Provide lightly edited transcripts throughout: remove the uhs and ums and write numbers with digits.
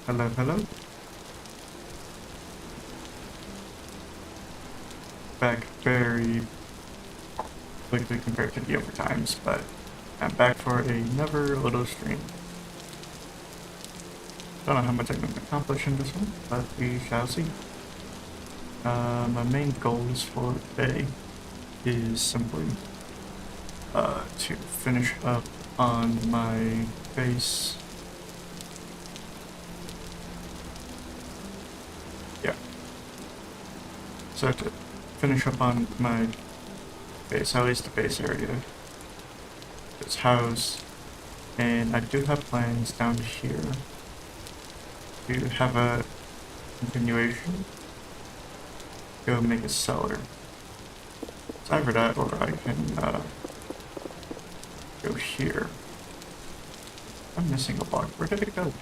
Hello, hello. Back very quickly compared to the overtimes, but I'm back for another little stream. Don't know how much I can accomplish in this one, but we shall see. My main goals for today is simply to finish up on my base. Yeah. So to finish up on my base, at least the base area, this house, and I do have plans down here to have a continuation. Go make a cellar. It's either that or I can go here. I'm missing a block. Where did it go?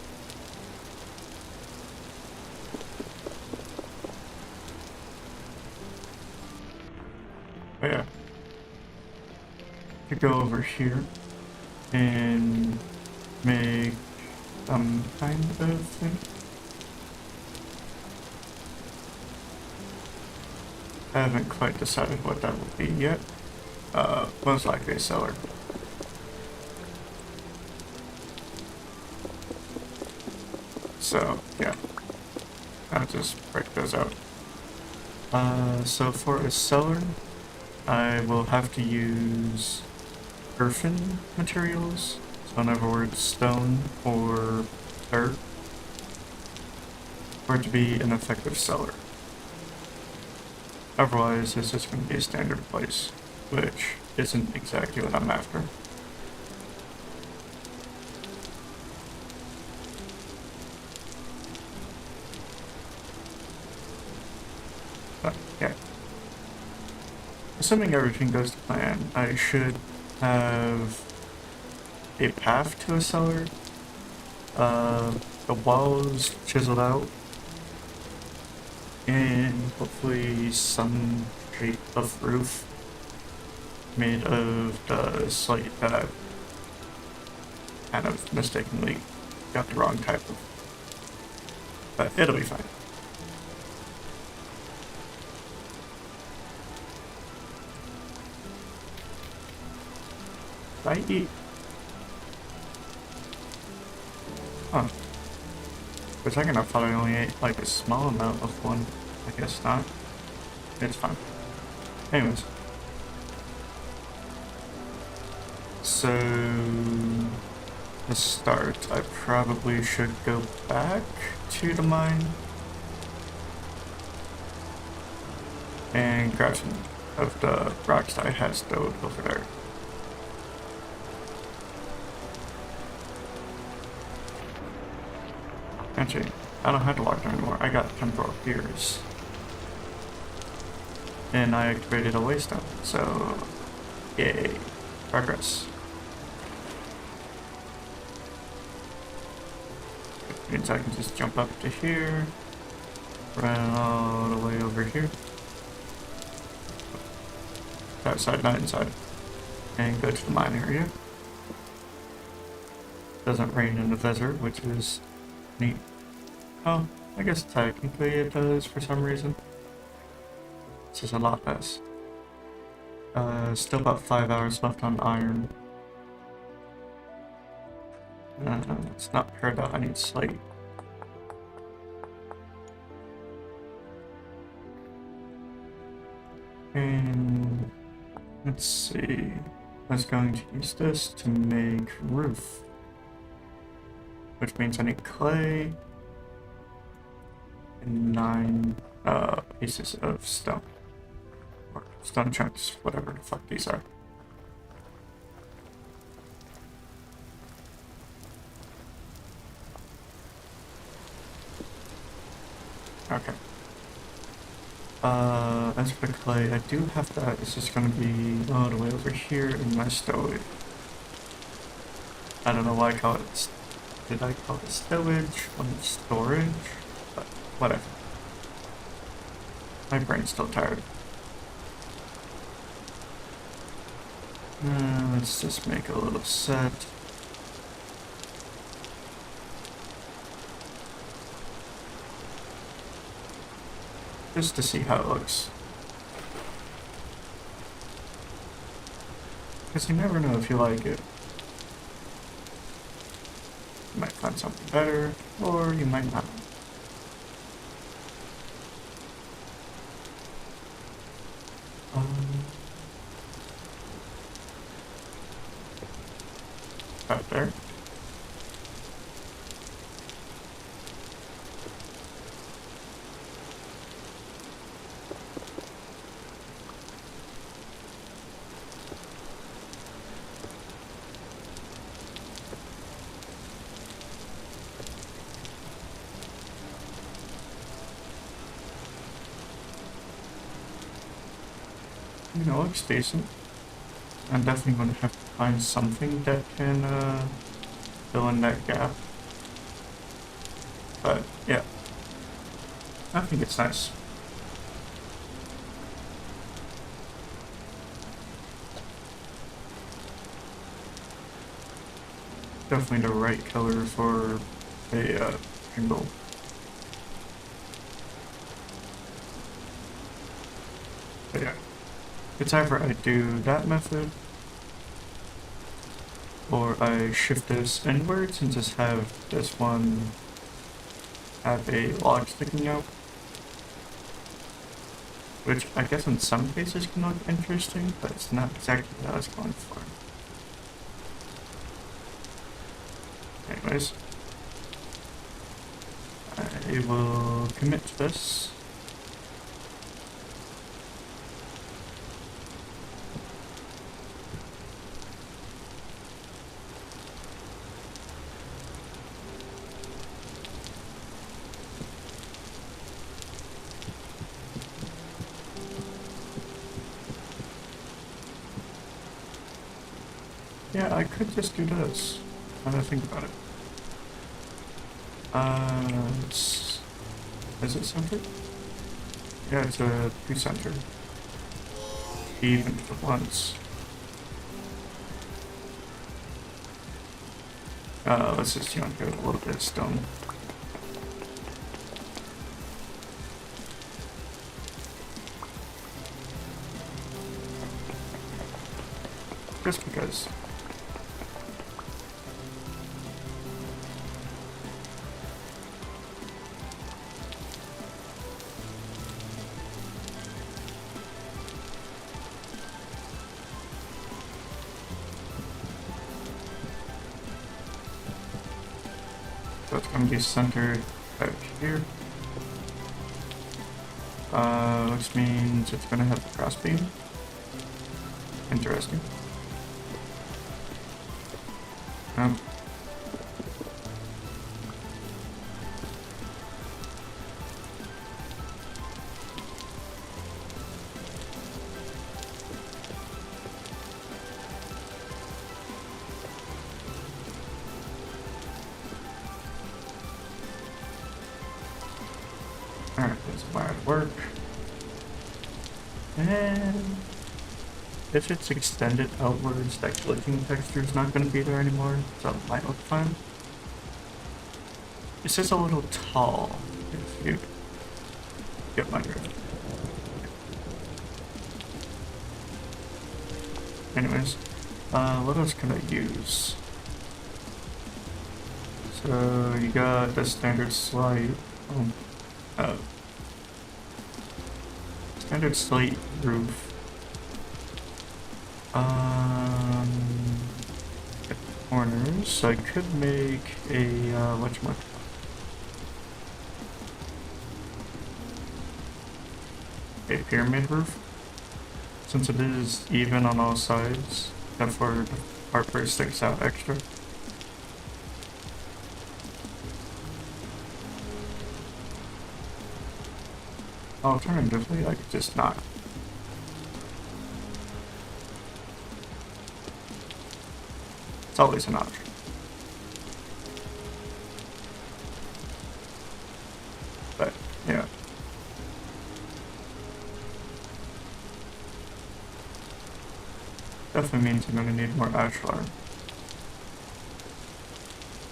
Oh yeah. To go over here and make some kind of thing. I haven't quite decided what that will be yet. Most likely a cellar. So, yeah. I'll just break those out. So for a cellar, I will have to use earthen materials. So in other words, stone or dirt, for it to be an effective cellar. Otherwise, it's just going to be a standard place, which isn't exactly what I'm after. But, yeah. Assuming everything goes to plan, I should have a path to a cellar, the walls chiseled out, and hopefully some shape of roof made of the slate that I kind of mistakenly got the wrong type of. But it'll be fine. I eat. Huh. For a second I thought I only ate like a small amount of one. I guess not. It's fine. Anyways. So to start, I probably should go back to the mine and grab some of the rocks that I had stowed over there. Actually, I don't have to lock down anymore. I got temporal gears. And I activated a waystone, so yay. Progress. Which means I can just jump up to here, run all the way over here. Outside, not inside. And go to the mine area. Doesn't rain in the desert, which is neat. Oh, I guess technically it does for some reason. This is a lot less. Still about 5 hours left on iron. It's not paired out, I need slate. And let's see. I was going to use this to make roof. Which means I need clay and 9 pieces of stone. Or stone chunks, whatever the fuck these are. Okay. As for the clay, I do have that. It's just gonna be all the way over here in my stowage. I don't know why I call it. Did I call it stowage or storage? But whatever. My brain's still tired. Let's just make a little set. just to see how it looks. Because you never know if you like it. You might find something better, or you might not. Out there. You know, looks decent. I'm definitely going to have to find something that can fill in that gap. But yeah, I think it's nice. Definitely the right color for a angle. But yeah, it's either I do that method or I shift this inwards and just have this one have a log sticking out, which I guess in some cases can look interesting, but it's not exactly what I was going for. Anyways, I will commit to this. Yeah, I could just do this. Now that I think about it. Is it centered? Yeah, it's a pre-center. Even for once. Let's just give it a little bit of stone. Just because. So it's going to be centered out here. Which means it's going to have the crossbeam. Interesting. Alright, that's why it work. And if it's extended outwards, that glitching texture is not going to be there anymore, so it might look fine. It's just a little tall, if you get my drift. Anyways, what else can I use? So you got the standard slate, standard slate roof. Corners, so I could make a whatchamacallit, a pyramid roof, since it is even on all sides, except for the part where it sticks out extra. Alternatively, I could just not. It's always an option. But, yeah. Definitely means I'm going to need more ashlar.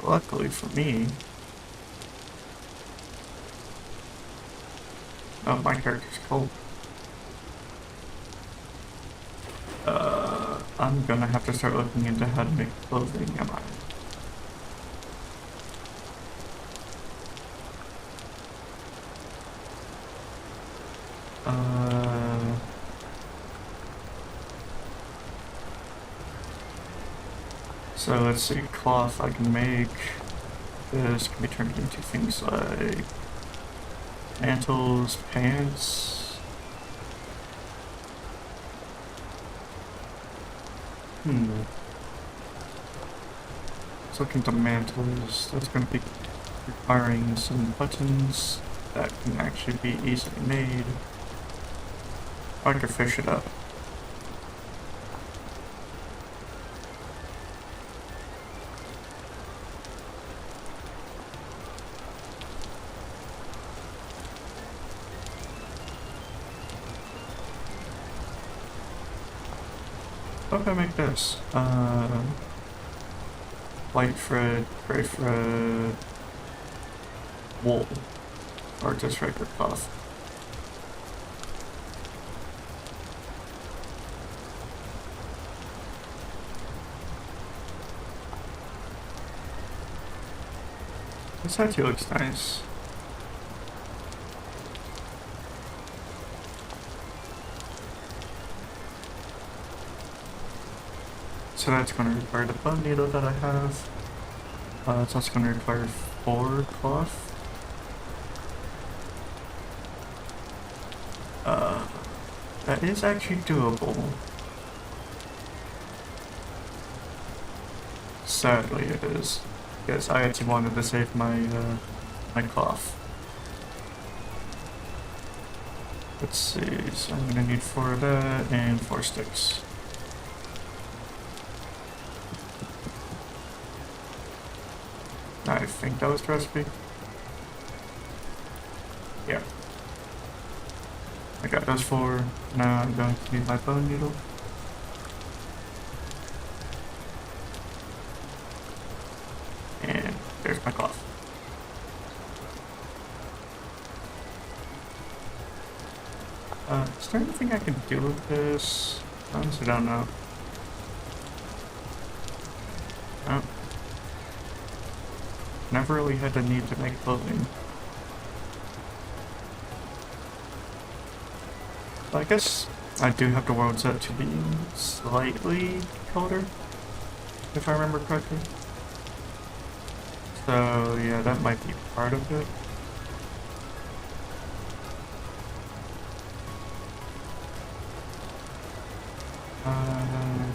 Luckily for me, Oh, my character's cold. I'm gonna have to start looking into how to make clothing, am I? So let's see, cloth I can make. This can be turned into things like mantles, pants. Let's look into mantles. That's going to be requiring some buttons that can actually be easily made. I could fish it up. What if I make this? White thread, gray thread, wool, or just regular cloth. This actually looks nice. So that's going to require the bone needle that I have. It's also going to require 4 cloth. That is actually doable. Sadly it is. Yes, I actually wanted to save my, my cloth. Let's see, so I'm going to need 4 of that and 4 sticks. I think that was the recipe. Yeah. I got those 4. Now I'm going to need my bone needle. And there's my cloth. Is there anything I can do with this? Honestly, I don't know. Oh. Never really had the need to make clothing. I guess I do have the world set to be slightly colder, if I remember correctly. So yeah, that might be part of it.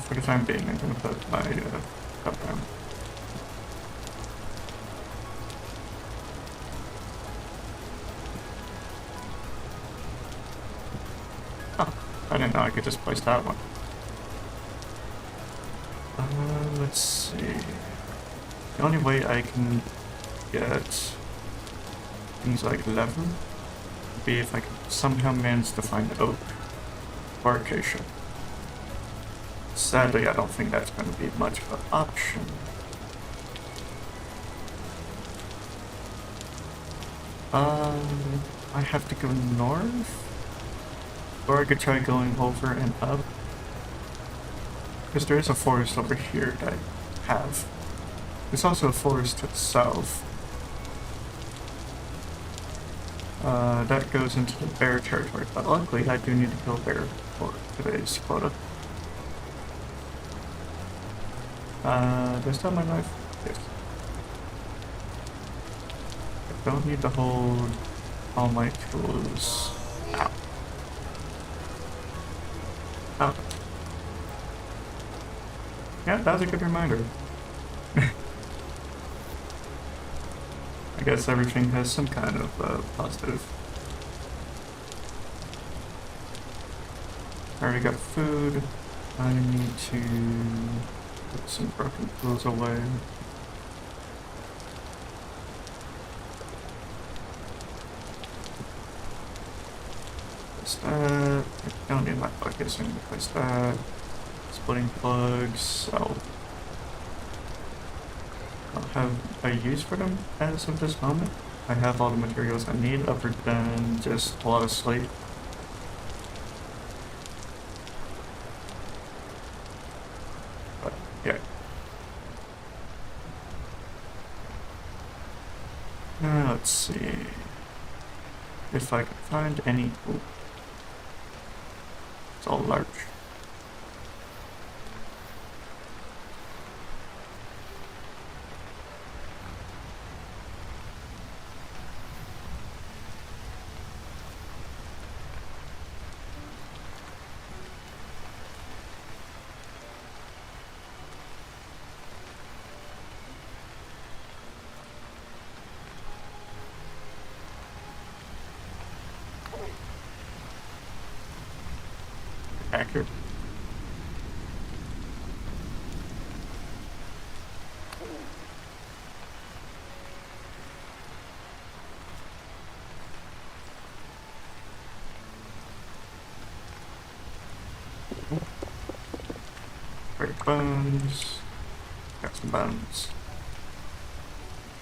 For the time being, I'm gonna put my cup down. I didn't know I could just place that one. Let's see. The only way I can get things like leather would be if I could somehow manage to find oak or acacia. Sadly, I don't think that's going to be much of an option. I have to go north? Or I could try going over and up. Because there is a forest over here that I have. There's also a forest to the south. That goes into the bear territory, but luckily I do need to kill a bear for today's quota. Do I still have my knife? Yes. I don't need to hold all my tools. Ow. Oh. Yeah, that was a good reminder. I guess everything has some kind of positive. I already got food. I need to put some broken tools away. Place that. I don't need my buckets, so I'm gonna place that. Splitting plugs. I'll have a use for them as of this moment. I have all the materials I need other than just a lot of slate. But yeah. Let's see if I can find any. Ooh. It's all large. Accurate. Great bones. Got some bones.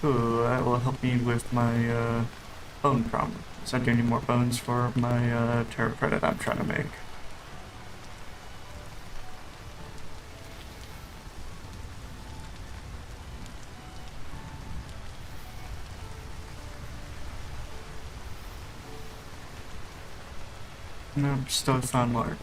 Ooh, that will help me with my bone problem. So I do need more bones for my terra credit I'm trying to make. No, still found large.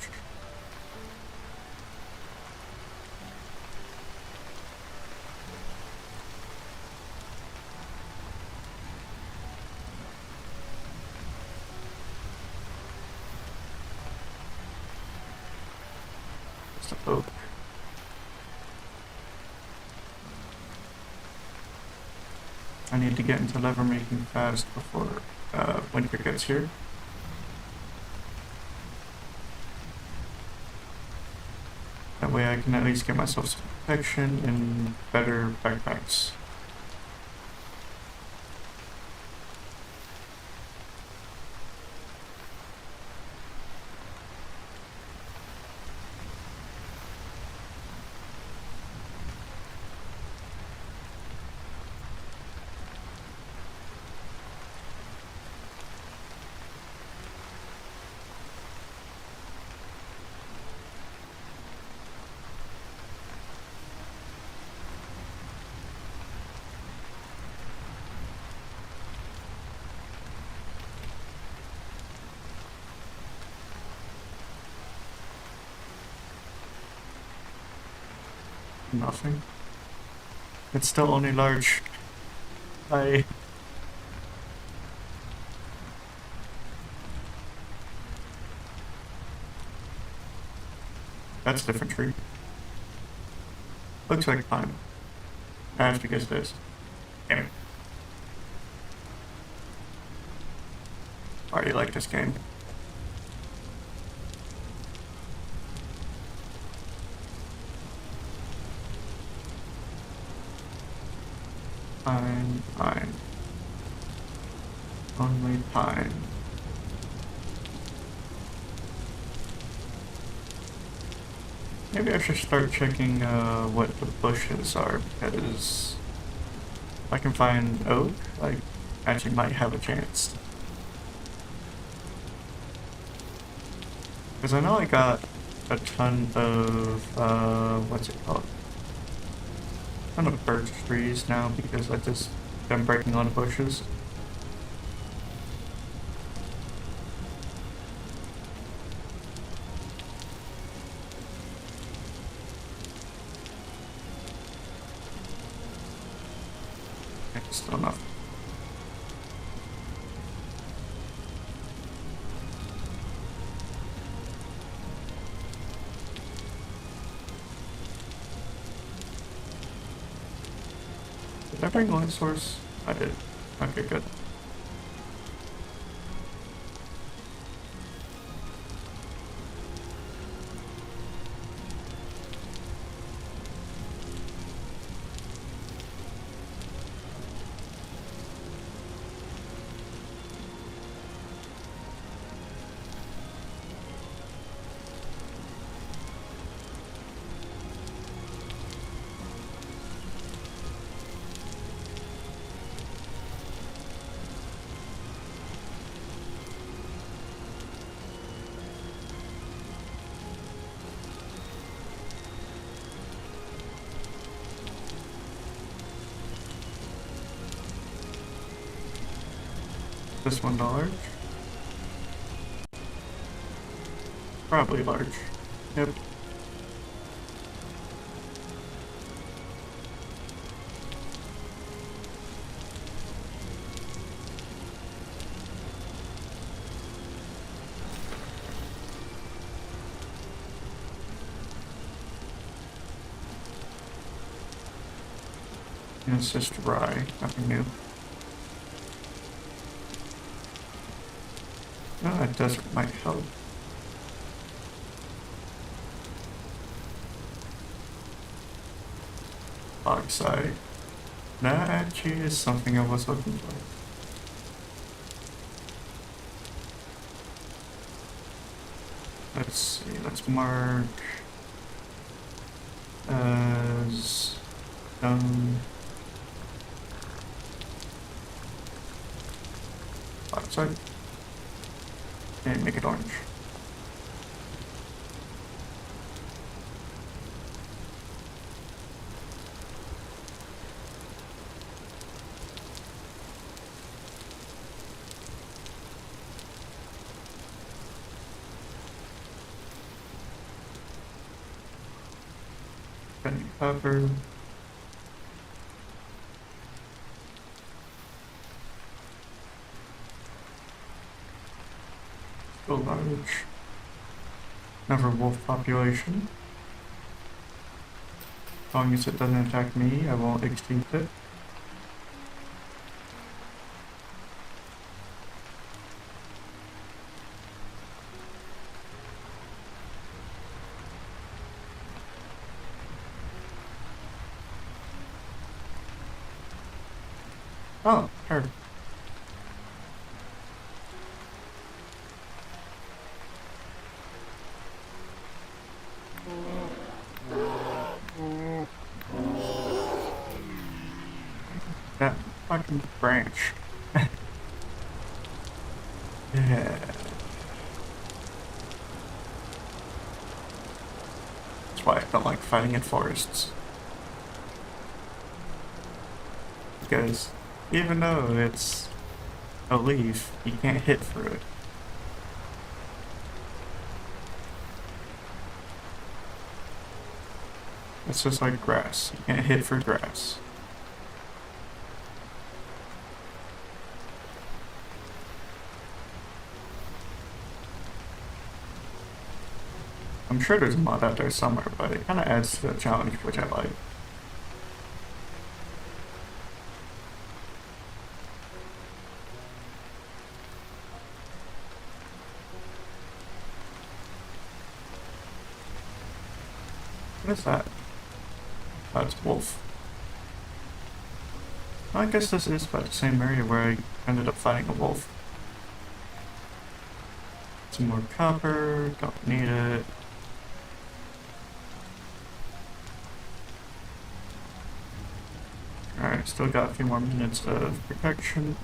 Just a oak. I need to get into lever making fast before winter gets here. That way I can at least get myself some protection and better backpacks. Nothing. It's still only large. That's a different tree. Looks like pine. I have to guess this. Damn it. Already like this game. Pine. Only pine. Maybe I should start checking what the bushes are, because if I can find oak, I actually might have a chance. Because I know I got a ton of, what's it called? A ton of birch trees now because I just been breaking on the bushes. Still enough. Did I bring light source? I did. Okay, good. This one large? Probably large. Yep. And it's just rye, nothing new. Ah, a desert might help. Oxide. That actually is something I was looking for. Let's see, let's mark as oxide and make it orange. Copper. Still large. Never wolf population. As long as it doesn't attack me, I won't extinct it. Oh, her. That fucking branch. Yeah. That's why I don't like fighting in forests. Because even though it's a leaf, you can't hit through it. It's just like grass. You can't hit for grass. I'm sure there's a mod out there somewhere, but it kind of adds to the challenge, which I like. What is that? Oh, it's a wolf. Well, I guess this is about the same area where I ended up fighting a wolf. Some more copper, don't need it. Alright, still got a few more minutes of protection.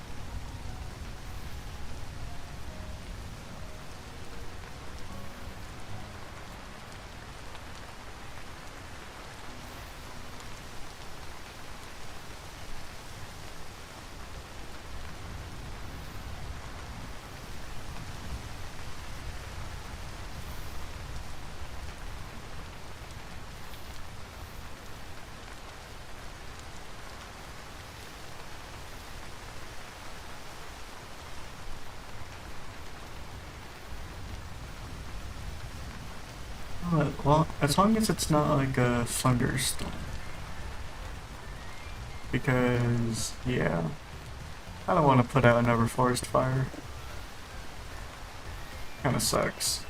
Well, as long as it's not like a thunderstorm. Because, yeah, I don't want to put out another forest fire. Kinda sucks.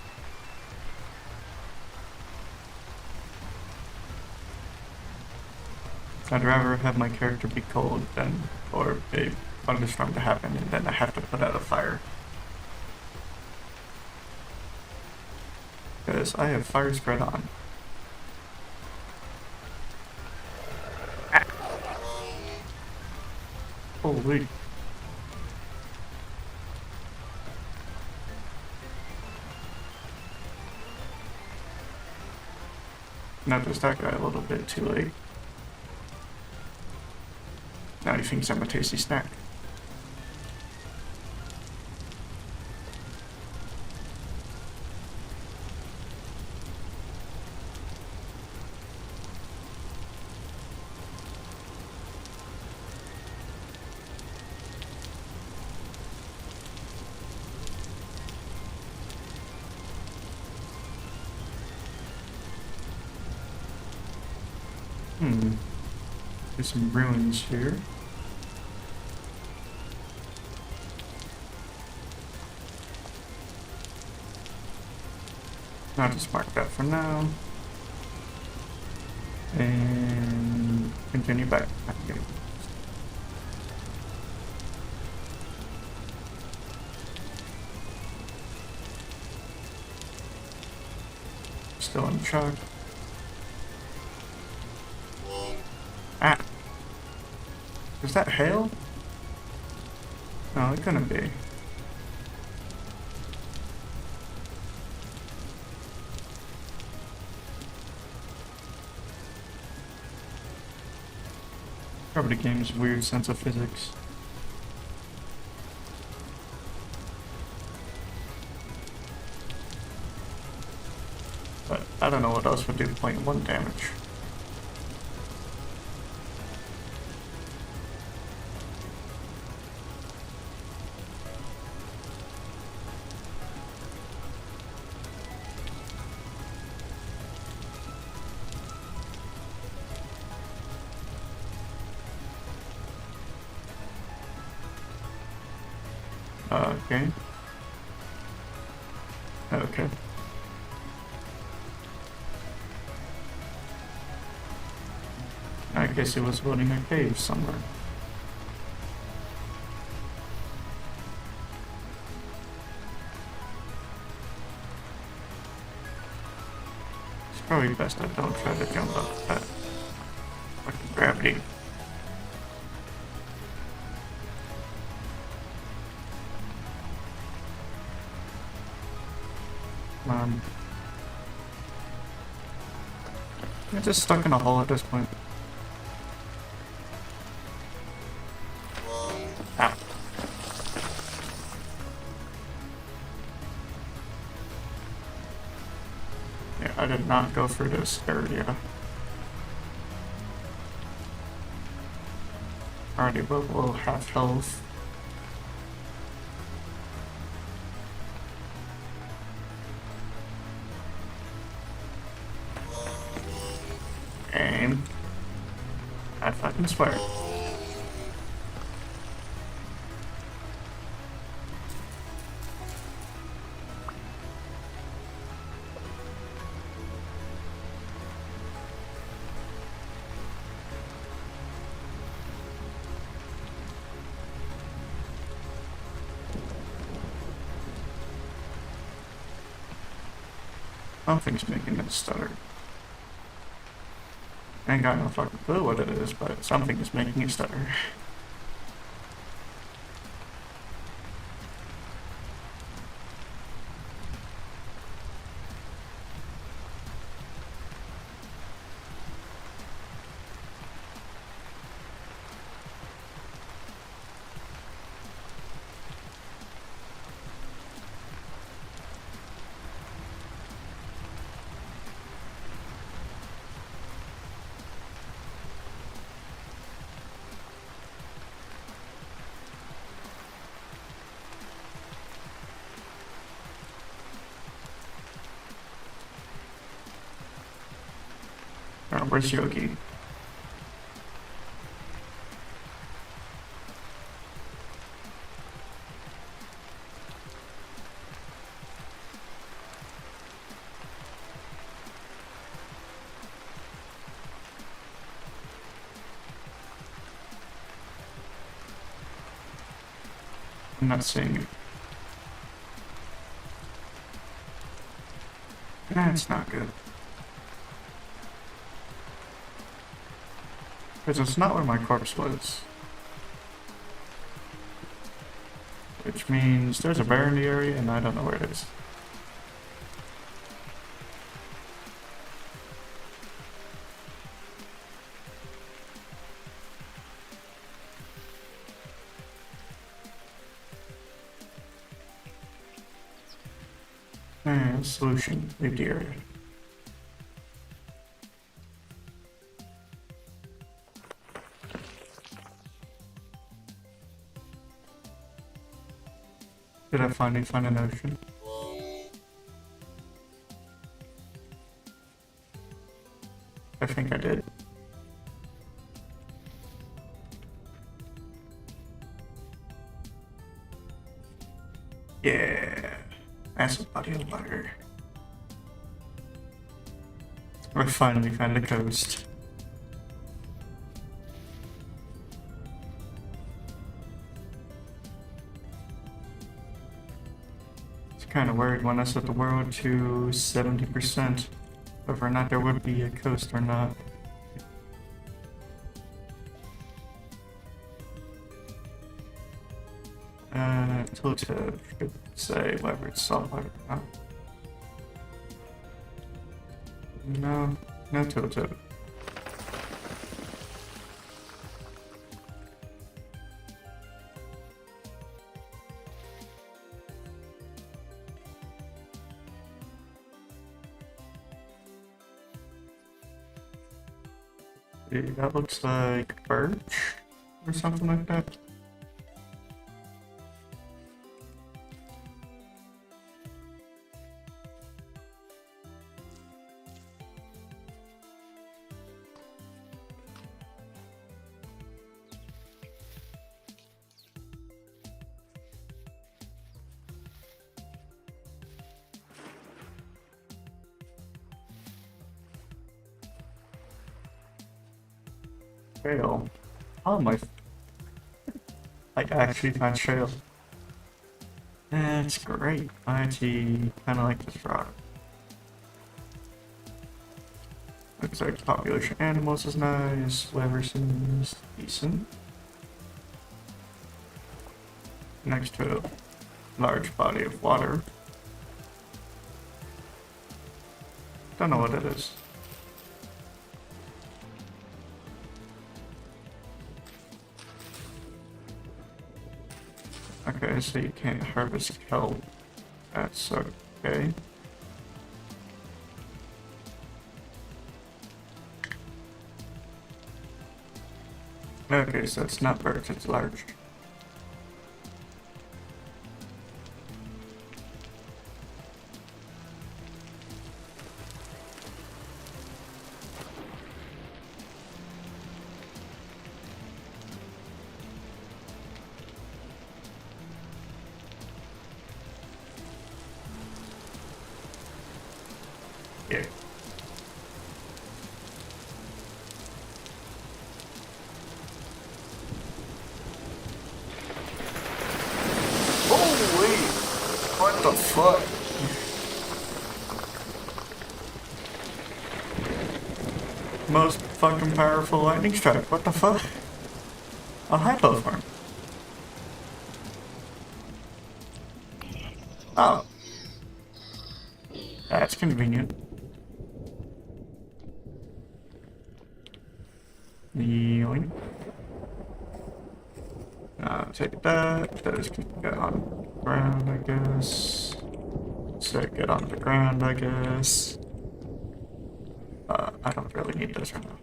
I'd rather have my character be cold than for a thunderstorm to happen and then I have to put out a fire. Because I have fire spread on. Ah. Holy. Not just that guy a little bit too late. Now he thinks I'm a tasty snack. There's some ruins here. I'll just mark that for now. And continue back. Okay. Still in the truck. Ah! Is that hail? No, it couldn't be. Probably the game's weird sense of physics. But I don't know what else would do 0.1 damage. Okay. Okay. I guess he was building a cave somewhere. It's probably best I don't try to jump up that fucking gravity. I'm just stuck in a hole at this point. Ah. Yeah, I did not go through this area. Already we'll have health. And I fucking swear. Something's making it stutter. I ain't got no fucking clue what it is, but something is making it stutter. Where's Yogi? I'm not seeing it. That's not good. Because it's not where my corpse was. Which means there's a bear in the area and I don't know where it is. And solution, leave the area. Did I finally find an ocean? I think I did. Yeah, massive body of water. We finally found the coast. It's kind of weird when I set the world to 70%, whether or not there would be a coast or not. Tooltip could say whether it's saltwater or not. No, no tooltip. That looks like birch or something like that. Trail. Oh my. Like, actually found trail. That's great. I actually kind of like this rock. Looks like the population of animals is nice. Weather seems decent. Next to a large body of water. Don't know what it is. Okay, so you can't harvest kelp. That's okay. Okay, so it's not birch, it's large. Yeah. Holy! What the fuck? Most fucking powerful lightning strike. What the fuck? A hypo farm. Oh. That's convenient. Yoink. Take that. Those can get on the ground, I guess. So get on the ground, I guess. I don't really need this right now.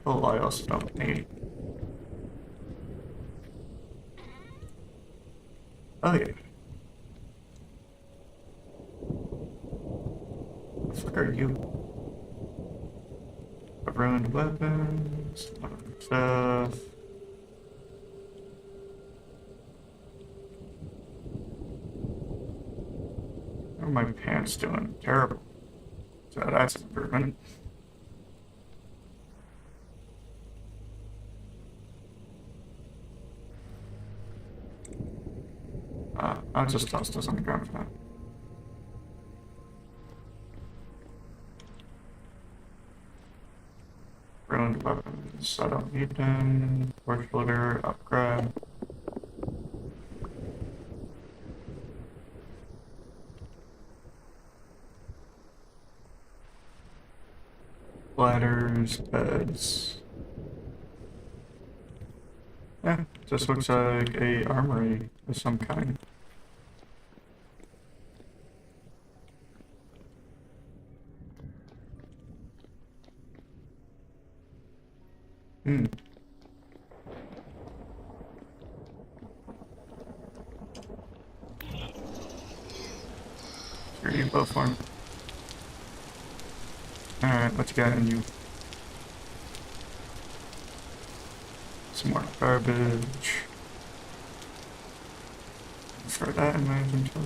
Oh, I also don't need. Oh yeah. What the fuck are you? Ruined weapons, stuff. How are my pants doing? Terrible. So that's an improvement. I'll just toss this on the ground for now. Ruined weapons, I don't need them. Torch loader, upgrade. Ladders, beds. Yeah, this looks like a armory of some kind. Hmm. Sure, you both farm. Alright, what you got in you? Some more garbage. transfer that in my inventory.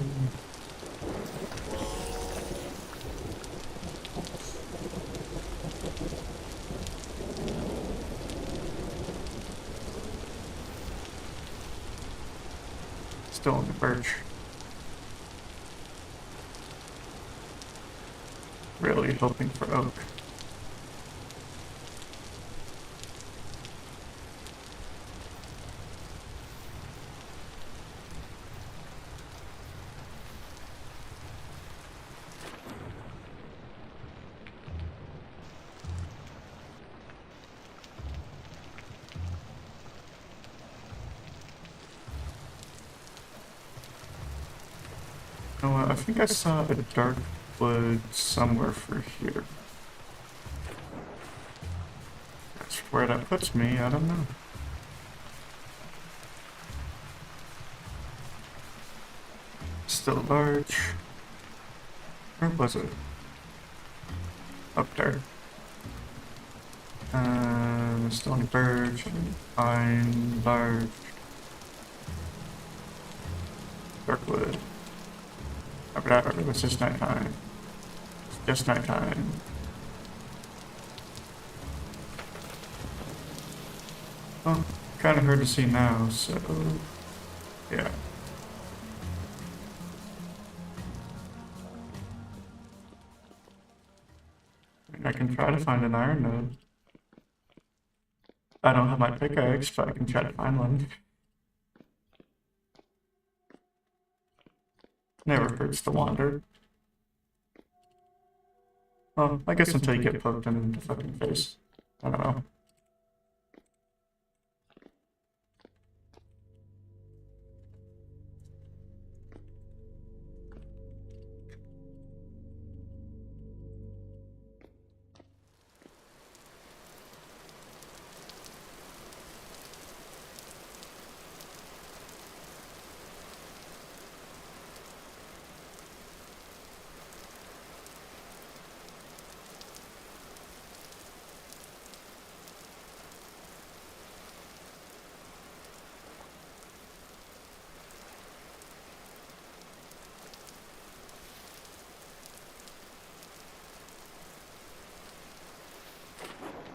Still in the birch. Really hoping for oak. You know what, I think I saw a dark wood somewhere for here. That's where that puts me, I don't know. Still large. Where was it? Up there. Stony birch, pine, large. Dark wood. It was just nighttime. It's just nighttime. Well, kind of hard to see now, so yeah. I can try to find an iron node. I don't have my pickaxe, but I can try to find one. Never hurts to wander. Well, I guess until you get poked in the fucking face. I don't know.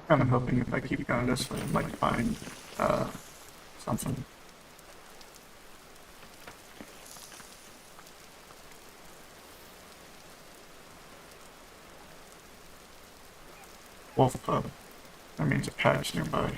Kind of hoping if I keep going this way, I might find something. Wolf pub. That means a patch nearby.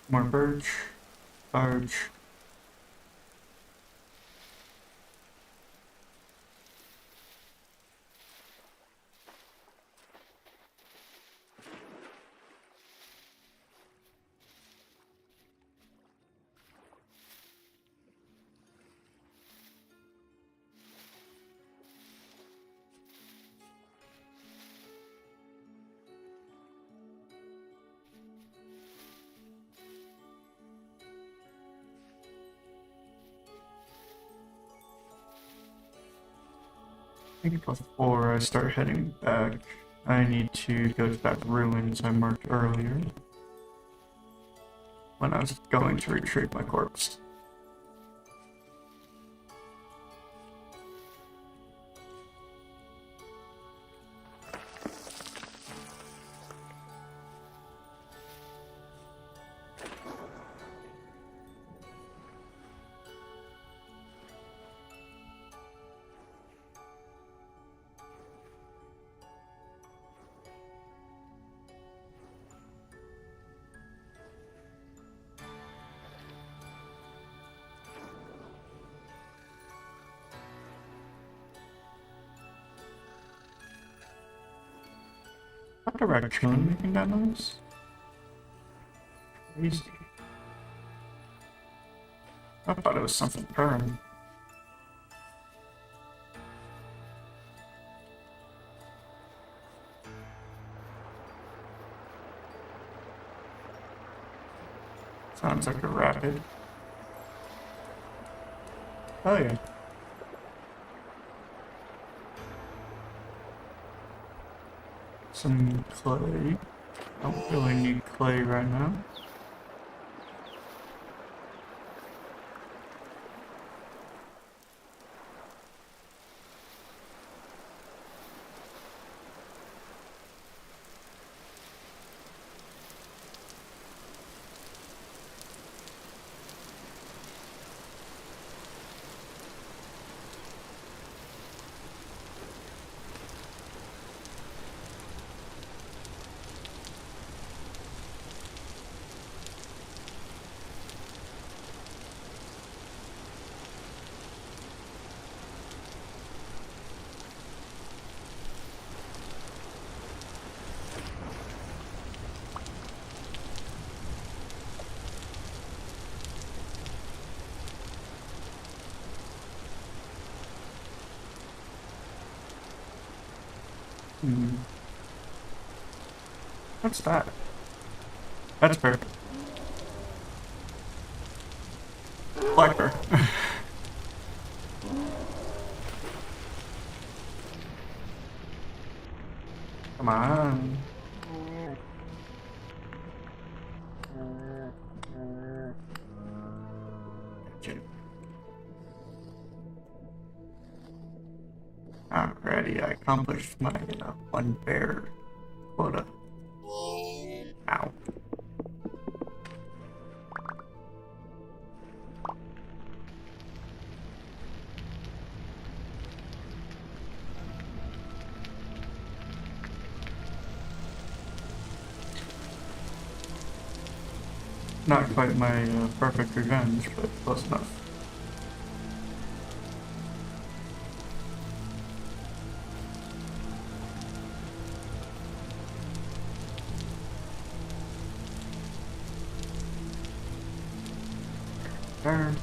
More birch, large. I think before I start heading back, I need to go to that ruins I marked earlier when I was going to retrieve my corpse. Not the raccoon making that noise. Crazy. I thought it was something purring. Sounds like a rapid. Oh yeah. Some clay. Don't really need clay right now. What's that? That's perfect. Blackbird. Come on. Alrighty, I accomplished my one bear quota. Ow. Not quite my perfect revenge, but close enough. There.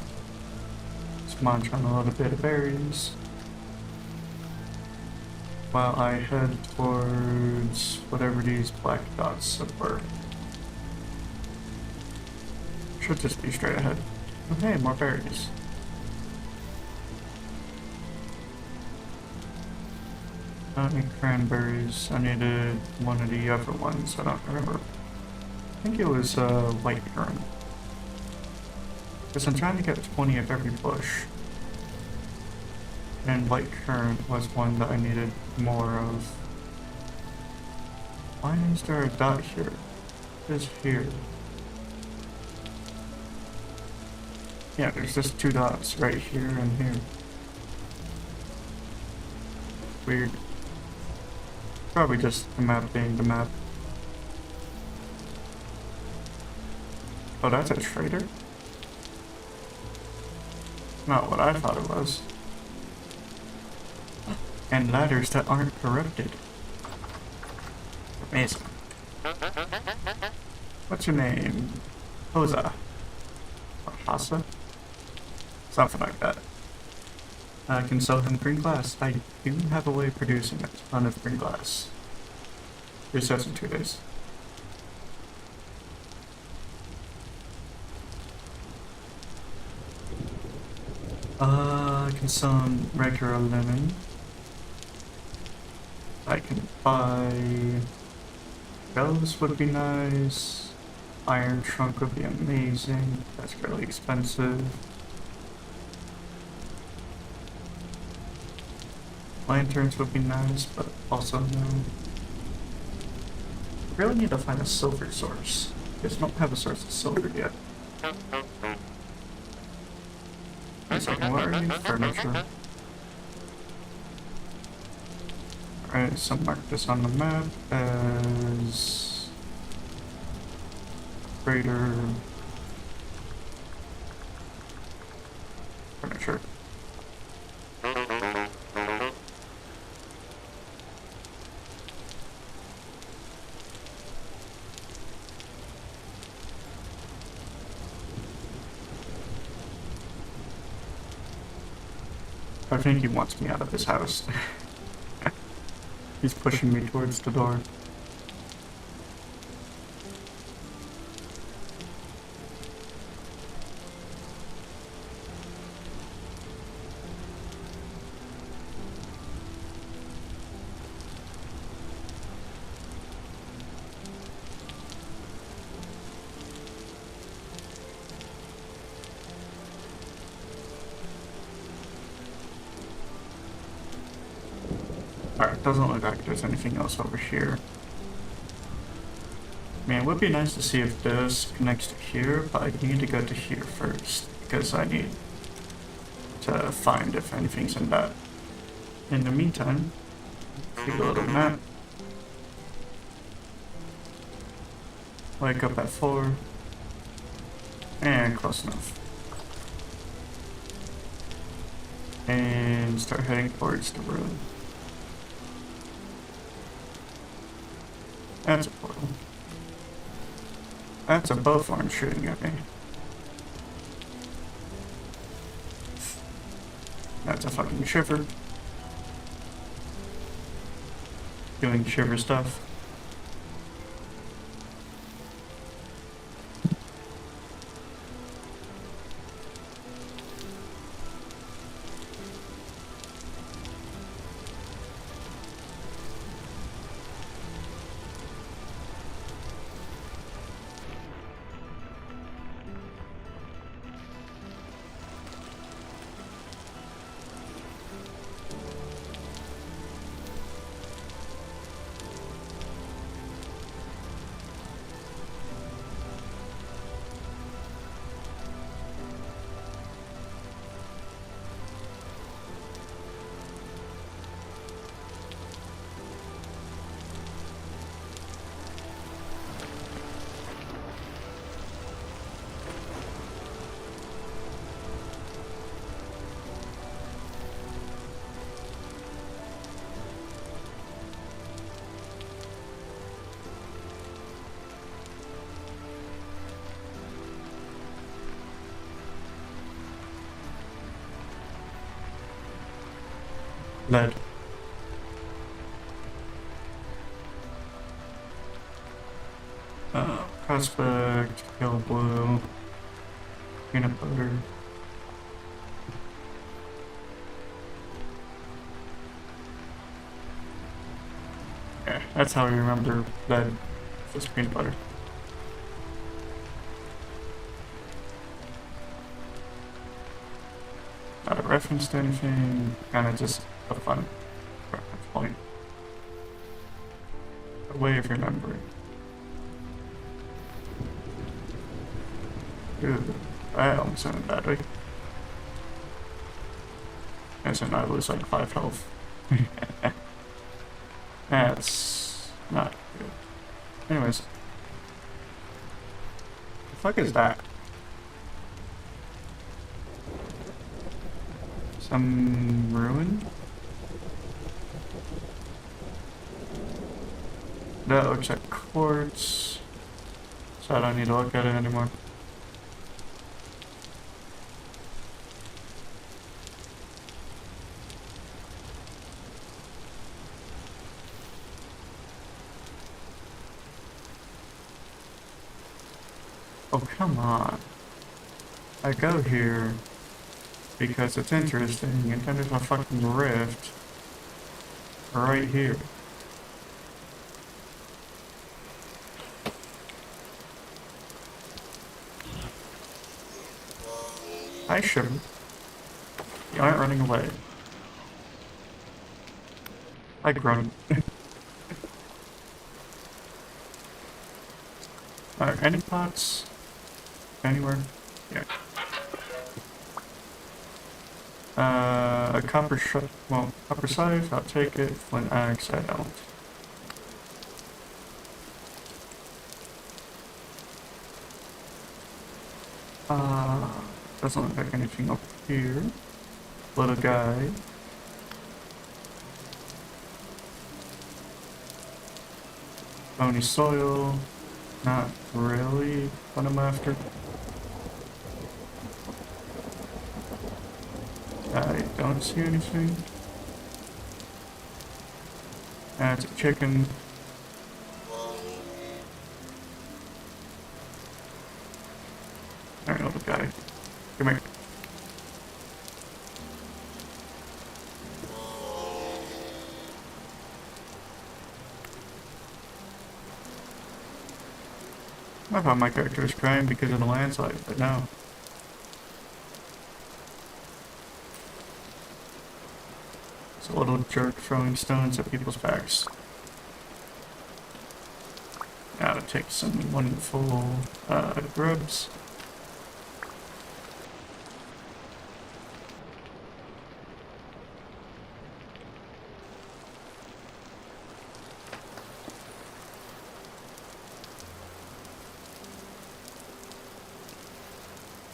Let's munch on a little bit of berries while I head towards whatever these black dots were. Should just be straight ahead. Oh, hey, more berries. I don't need cranberries. I needed one of the other ones. I don't remember. I think it was light currant. Because I'm trying to get 20 of every bush. And light currant was one that I needed more of. Why is there a dot here? It is here. Yeah, there's just two dots right here and here. Weird. Probably just the map being the map. Oh, that's a trader? Not what I thought it was. And ladders that aren't corrupted. Amazing. What's your name? Hosa? Or Hasa? Something like that. I can sell him green glass. I do have a way of producing a ton of green glass. Recess in 2 days. I can sell him regular lemon. I can buy... Bells would be nice. Iron trunk would be amazing. That's fairly expensive. Lanterns would be nice, but also no. Really need to find a silver source. Because I don't have a source of silver yet. So what are you? Furniture. Alright, so mark this on the map as greater furniture. I think he wants me out of his house. He's pushing me towards the door. Doesn't look like there's anything else over here. I mean, it would be nice to see if this connects to here, but I need to go to here first, because I need to find if anything's in that. In the meantime, take a little nap. Wake up at 4. And close enough. And start heading towards the road. That's a portal. That's a bowthorn shooting at me. That's a fucking shiver. Doing shiver stuff. Lead. Prospect, pale blue, peanut butter. Yeah, that's how I remember lead. Just peanut butter. Not a reference to anything, kinda just a fun reference point. A way of remembering. Dude, I almost ended badly. As in I lose like 5 health. That's not good. Anyways. The fuck is that? Some ruin? That looks like quartz. So I don't need to look at it anymore. Oh, come on. I go here because it's interesting, and then there's a fucking rift right here. I shouldn't. You aren't running away. I grunt. Alright, any pots? Anywhere? Yeah. A copper well, copper scythe, I'll take it. Flint axe, I don't. Doesn't look like anything up here. Little guy. Bony soil. Not really what I'm after. I don't see anything. That's a chicken. Alright, little guy. Come here. I thought my character was crying because of the landslide, but no. It's a little jerk throwing stones at people's backs. Now to take some wonderful grubs.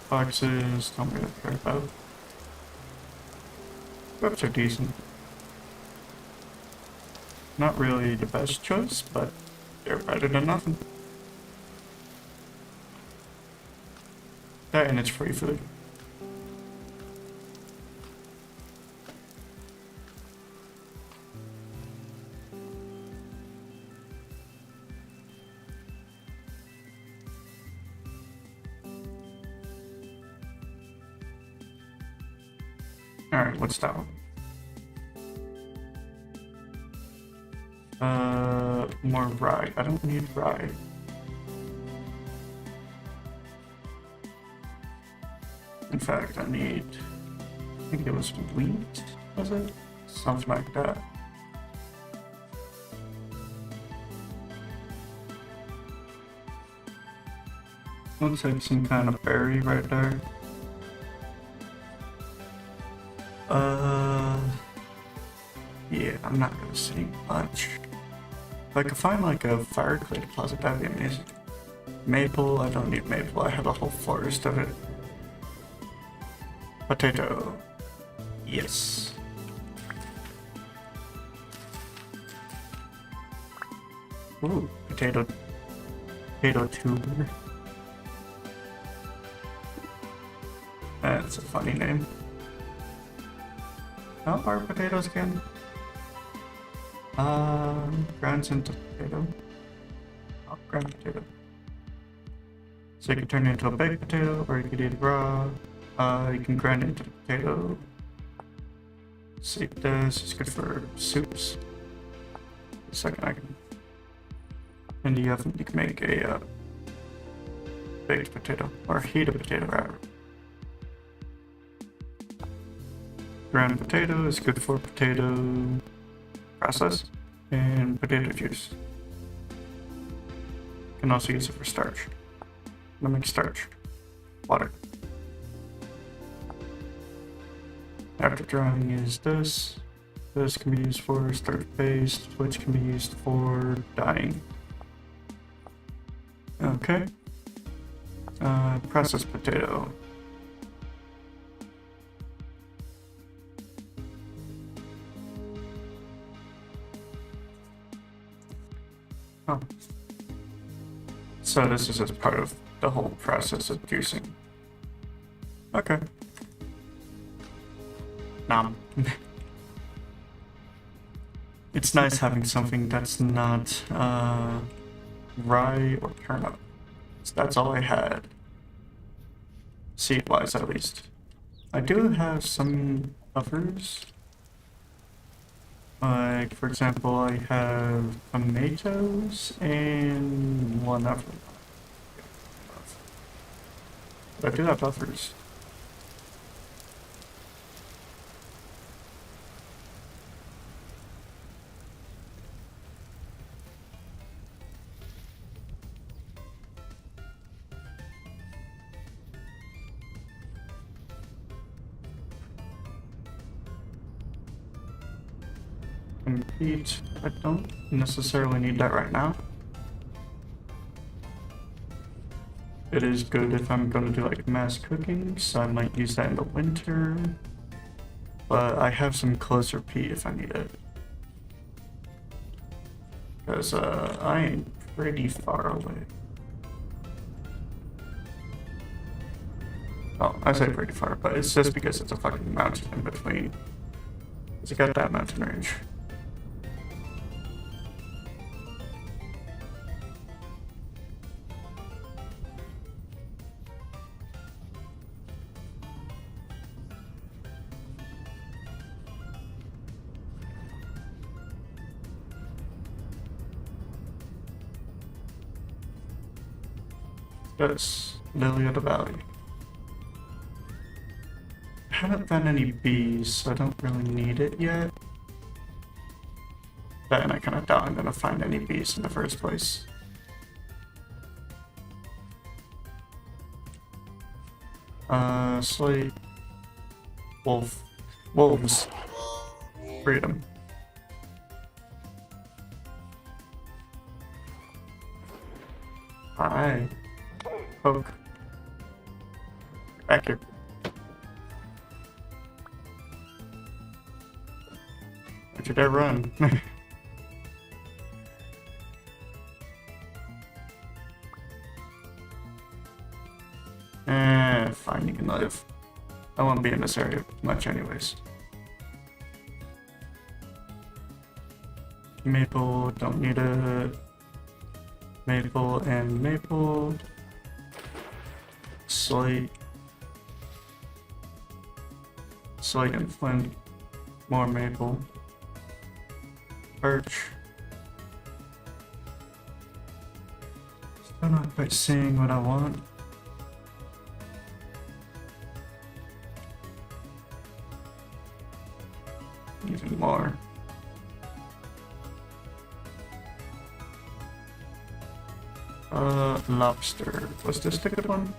Boxes, don't really care about. Grubs are decent. Not really the best choice, but they're better than nothing. That and it's free food. Alright, what's that one? More rye. I don't need rye. In fact, I need, I think it was wheat, was it? Something like that. Looks like some kind of berry right there. Yeah, I'm not gonna say much. If I could find like a fire clay deposit, that'd be amazing. Maple, I don't need maple, I have a whole forest of it. Potato. Yes. Ooh, potato tuber. That's a funny name. How are potatoes again? Grounds into potato. Oh, ground potato. So you can turn it into a baked potato, or you could eat it raw. You can grind it into potato. See, this is good for soups. The second I can. And you can make a baked potato, or heated potato rather. Ground potato is good for potato process and potato juice. You can also use it for starch. Let me make starch. Water. After drying is this. This can be used for starch paste, which can be used for dyeing. Okay. Processed potato. Oh. So this is as part of the whole process of juicing. Okay. Nom. It's nice having something that's not rye or turnip. So that's all I had. Seed-wise, at least. I do have some buffers. Like, for example, I have tomatoes and one other. But I do have buffers. Heat. I don't necessarily need that right now. It is good if I'm going to do like mass cooking, so I might use that in the winter. But I have some closer peat if I need it. Because I am pretty far away. Oh, I say pretty far, but it's just because it's a fucking mountain in between. Because you got that mountain range. That's Lily of the Valley. I haven't found any bees, so I don't really need it yet. then I kind of doubt I'm gonna find any bees in the first place. Slate. Wolves. Freedom. Hi. Poke. Back here. Don't you dare run. Fine, you can live. I won't be in this area much anyways. Maple, don't need it. Maple and maple. Slate. Slate and flint. More maple. Birch. Still not quite seeing what I want. Even more. Lobster. Was this the good one?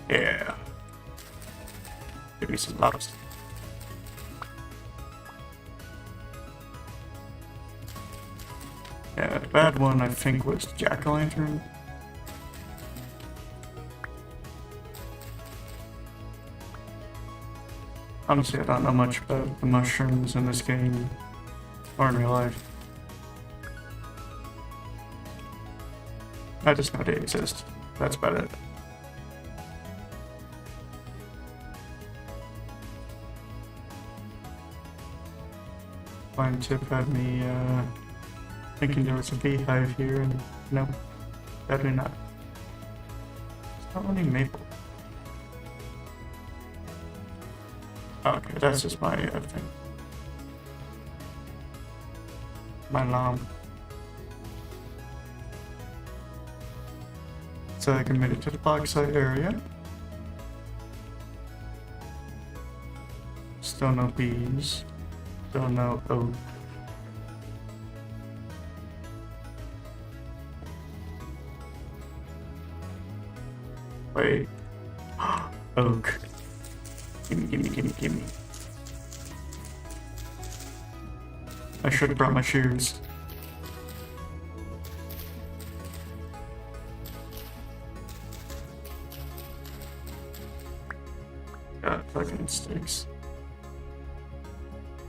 Yeah. Give me some lobster. Yeah, the bad one I think was jack-o'-lantern. Honestly, I don't know much about the mushrooms in this game or in real life. I just know they exist. That's about it. Fine tip had me thinking there was a beehive here, and no, definitely not. It's not only maple. Okay, that's just my thing. My alarm. So I can move it to the bauxite area. Still no bees. Still no oak. Wait. Oak. Gimme. I should have brought my shears. God, fucking sticks.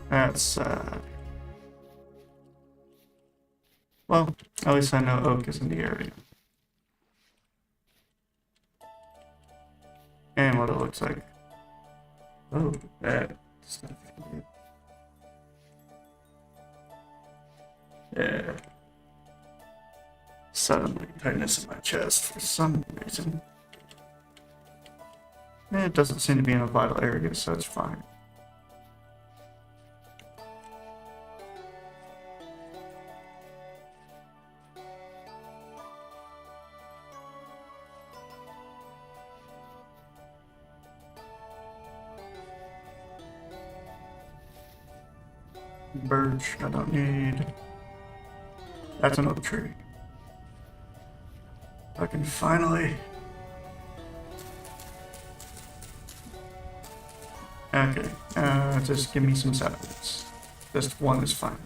That's sad. Well, at least I know oak is in the area. And what it looks like. Oh, that's not good. Yeah. Suddenly tightness in my chest for some reason. It doesn't seem to be in a vital area, so it's fine. Birch, I don't need. That's an oak tree. I can finally. Okay, just give me some saplings. Just one is fine.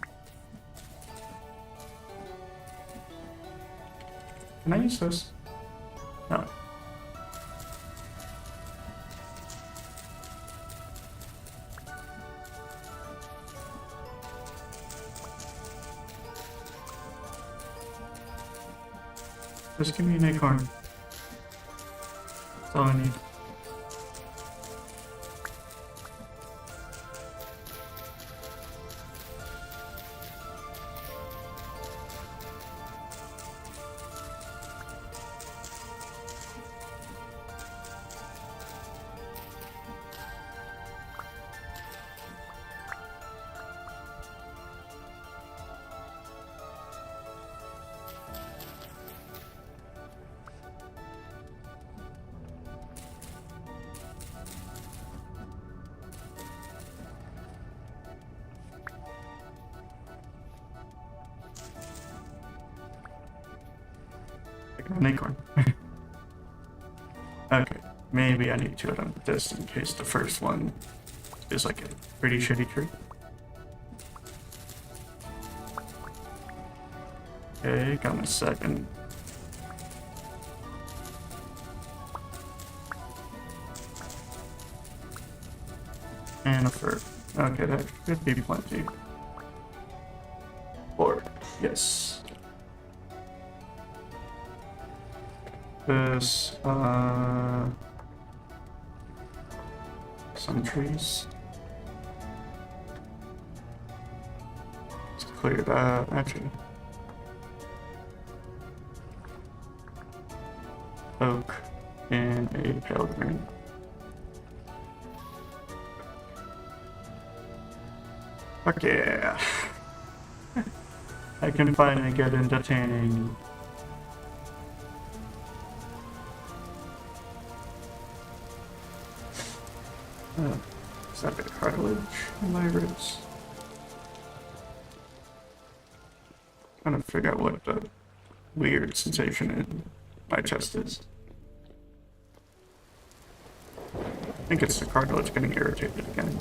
Can I use this? No. Just give me an acorn. That's all I need. an acorn. Okay, maybe I need to add on this in case the first one is like a pretty shitty tree. Okay, got my second. And a third. Okay, that should be plenty. Or, yes. This, some trees. Let's clear that, actually. Oak and a pale green. Fuck yeah. I can finally get into tanning. Is that a bit of cartilage in my ribs? Trying to figure out what the weird sensation in my chest is. I think it's the cartilage getting irritated again.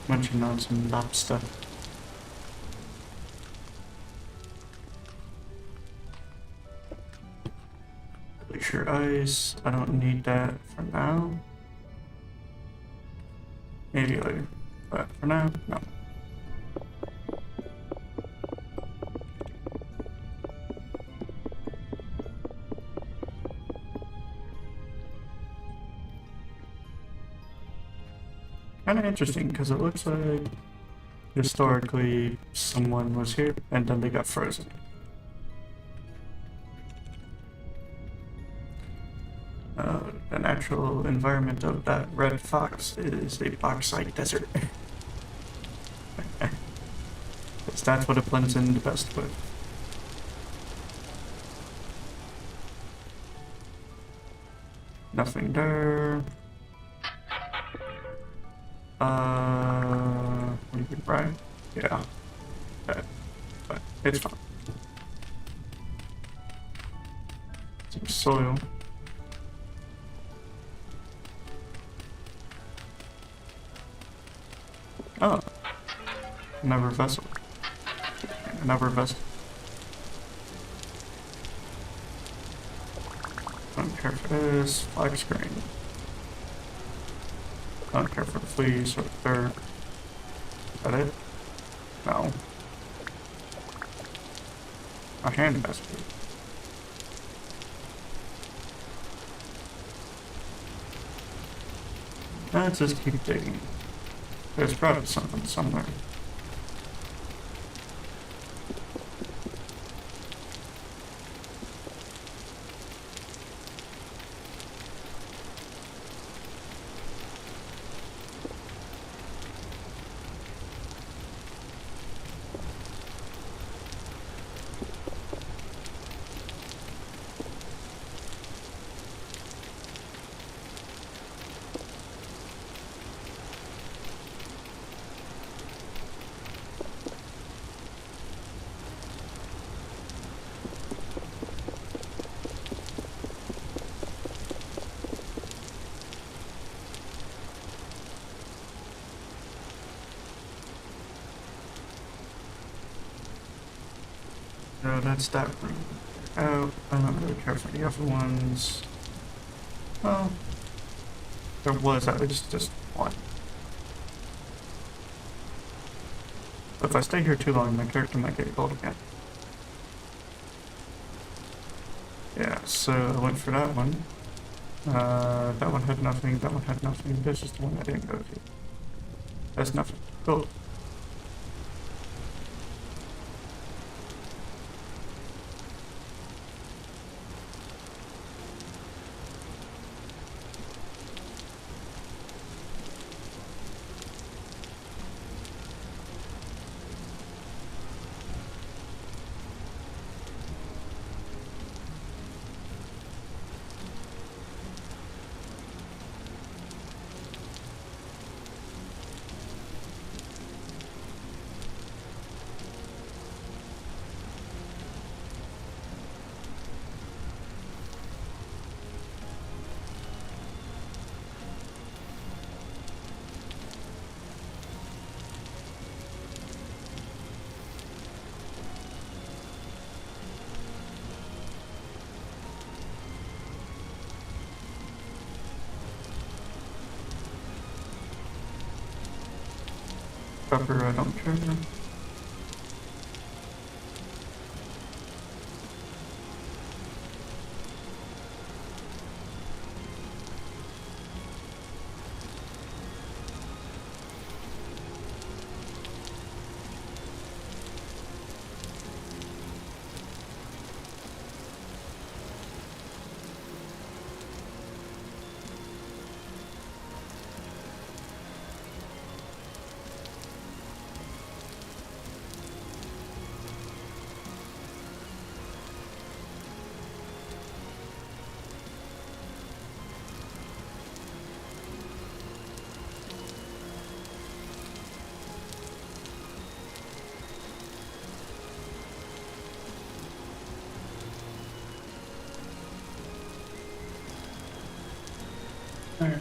Munching on some lobster. Glacier ice. I don't need that for now. Maybe later, but for now, no. Kind of interesting because it looks like historically someone was here and then they got frozen. The natural environment of that red fox is a bauxite desert. That's what it blends in the best with. Nothing there. What do you think, Brian? Yeah. But it's fine. Some soil. Oh. Another vessel. Another vessel. I don't care for this. Flag screen. I don't care for the fleas or the dirt. Is that it? No. A hand basket. Let's just keep digging. There's probably something somewhere. So that's that room. Oh, I'm not really care for the other ones. Well, there was at least just one. If I stay here too long, my character might get cold again. Yeah, so I went for that one. That one had nothing, that one had nothing. This is the one I didn't go to. That's nothing. Cool. Pepper, I don't care. Alright.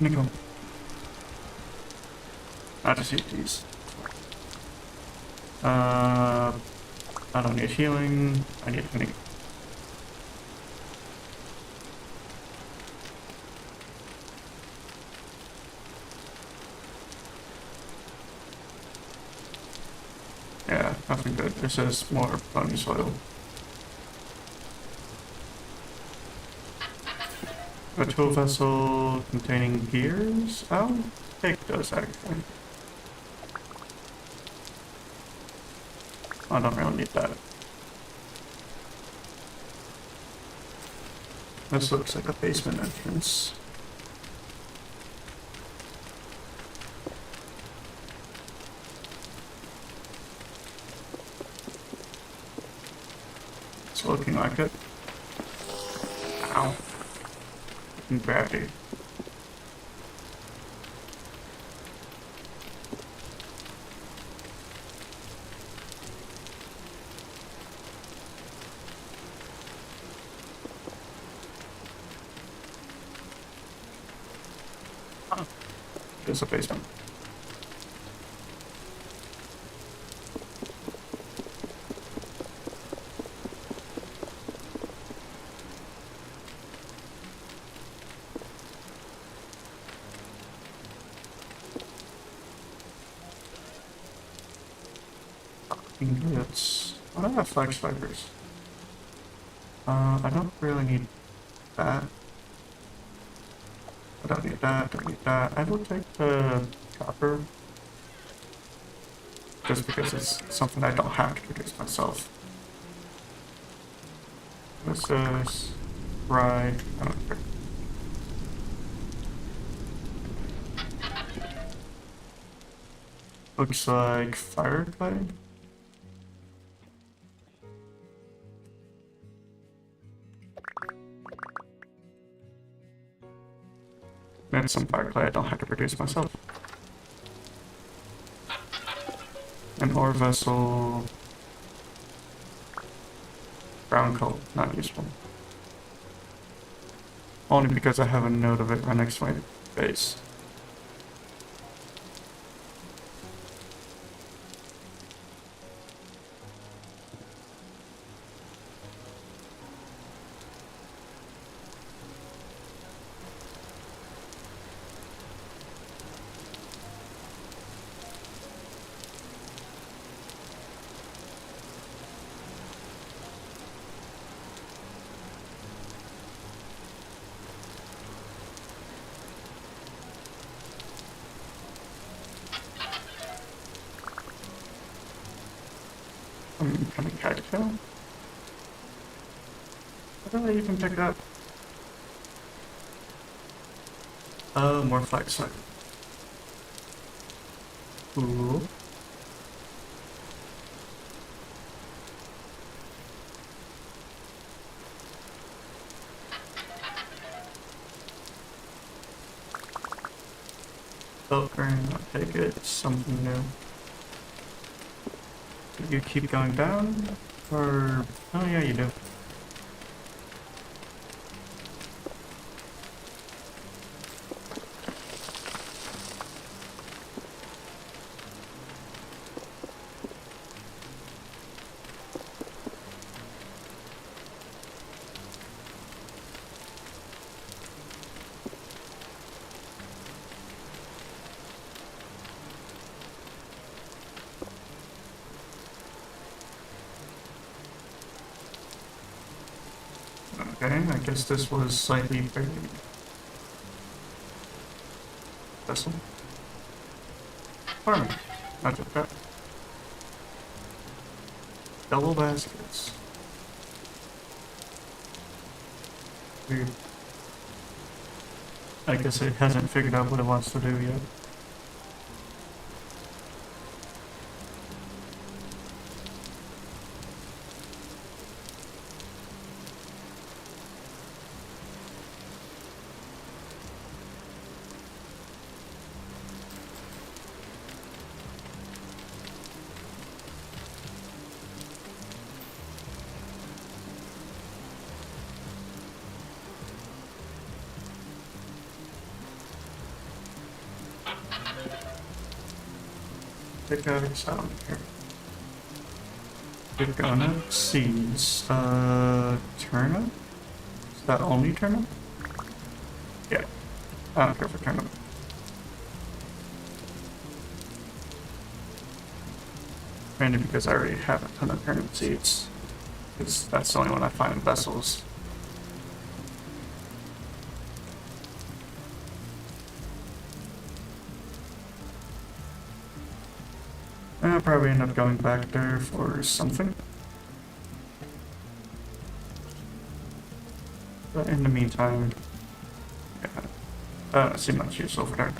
Nickel. I just eat these. I don't need healing. I need honey. Yeah, nothing good. This is more bony soil. A tool vessel containing gears? I'll take those actually. I don't really need that. This looks like a basement entrance. It's looking like it. Ow. Gravity. Oh, there's a basement. Ingots. I don't have flex fibers. I don't really need that. I don't need that, don't need that. I will take the copper. Just because it's something I don't have to produce myself. This is rye. I don't care. Looks like fire clay. And some fire clay I don't have to produce myself. An ore vessel. Brown coal, not useful. Only because I have a node of it right next to my base. Can I catch him? What did I even pick up? Oh, more flex fiber. Cool. Buthering, I'll take it. It's something new. Do you keep going down? Or... oh yeah, you do. Okay, I guess this was slightly buried. Vessel. Farming. Not just that. Double baskets. Weird. I guess it hasn't figured out what it wants to do yet. Pick out some here. Pick on seeds. Turnip? Is that only turnip? Yeah. I don't care for turnip. Mainly because I already have a ton of turnip seeds. Because that's the only one I find in vessels. I'll probably end up going back there for something. But in the meantime, yeah, I don't see much use over there.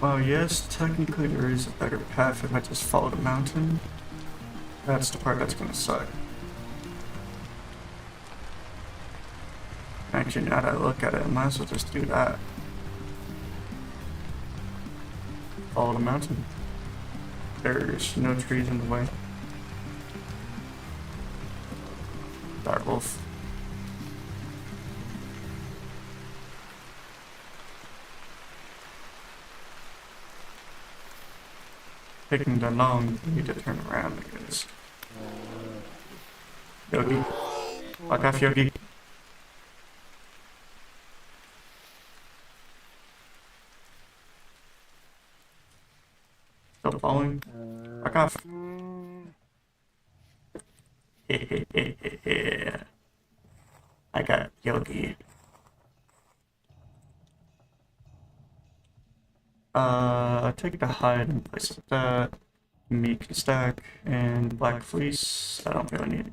Well, yes, technically there is a better path if I just follow the mountain. That's the part that's gonna suck. Actually, now that I look at it, I might as well just do that. Follow the mountain. There's no trees in the way. Direwolf. Taking that long, you need to turn around, I guess. Yogi. Fuck off, Yogi. Still falling? Fuck off. I got Yogi. Take the hide and place it that. Meat stack and black fleece. I don't really need it.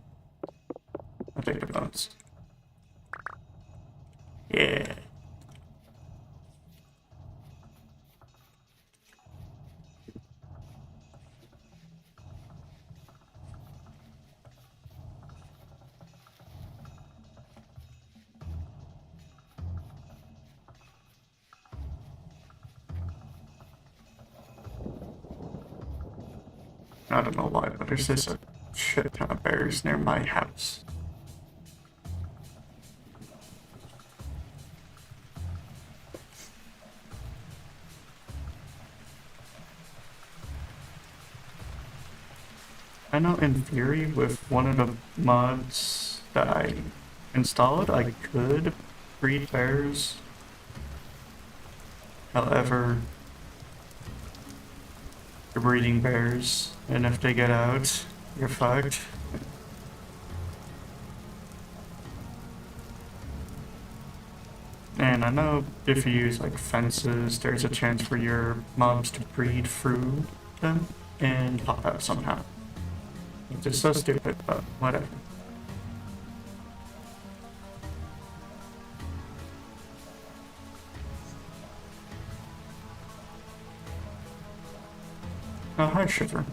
I'll take the bones. Yeah. I don't know why, but there's just a shit ton of bears near my house. I know in theory with one of the mods that I installed, I could breed bears. However, you're breeding bears, and if they get out, you're fucked. And I know if you use like fences, there's a chance for your mobs to breed through them. and pop out somehow. Which is so stupid, but whatever. Oh, hi, Shiver.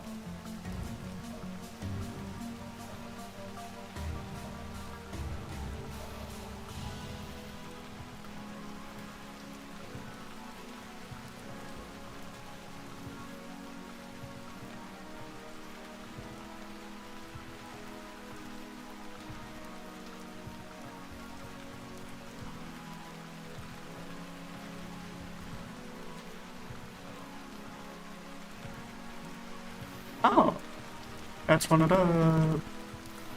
Oh, that's one of the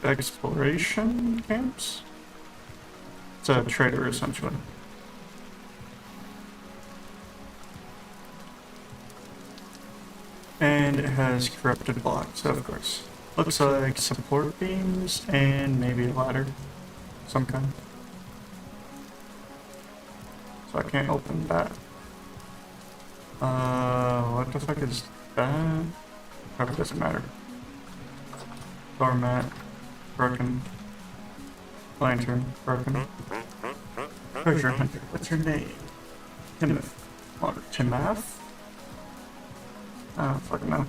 exploration camps? It's a trader, essentially. And it has corrupted blocks, of course. Looks like support beams and maybe a ladder. Some kind. So I can't open that. What the fuck is that? Probably doesn't matter. Doormat, broken. Lantern, broken. Treasure hunter, what's your name? Timoth. Or Timath? I don't fucking know.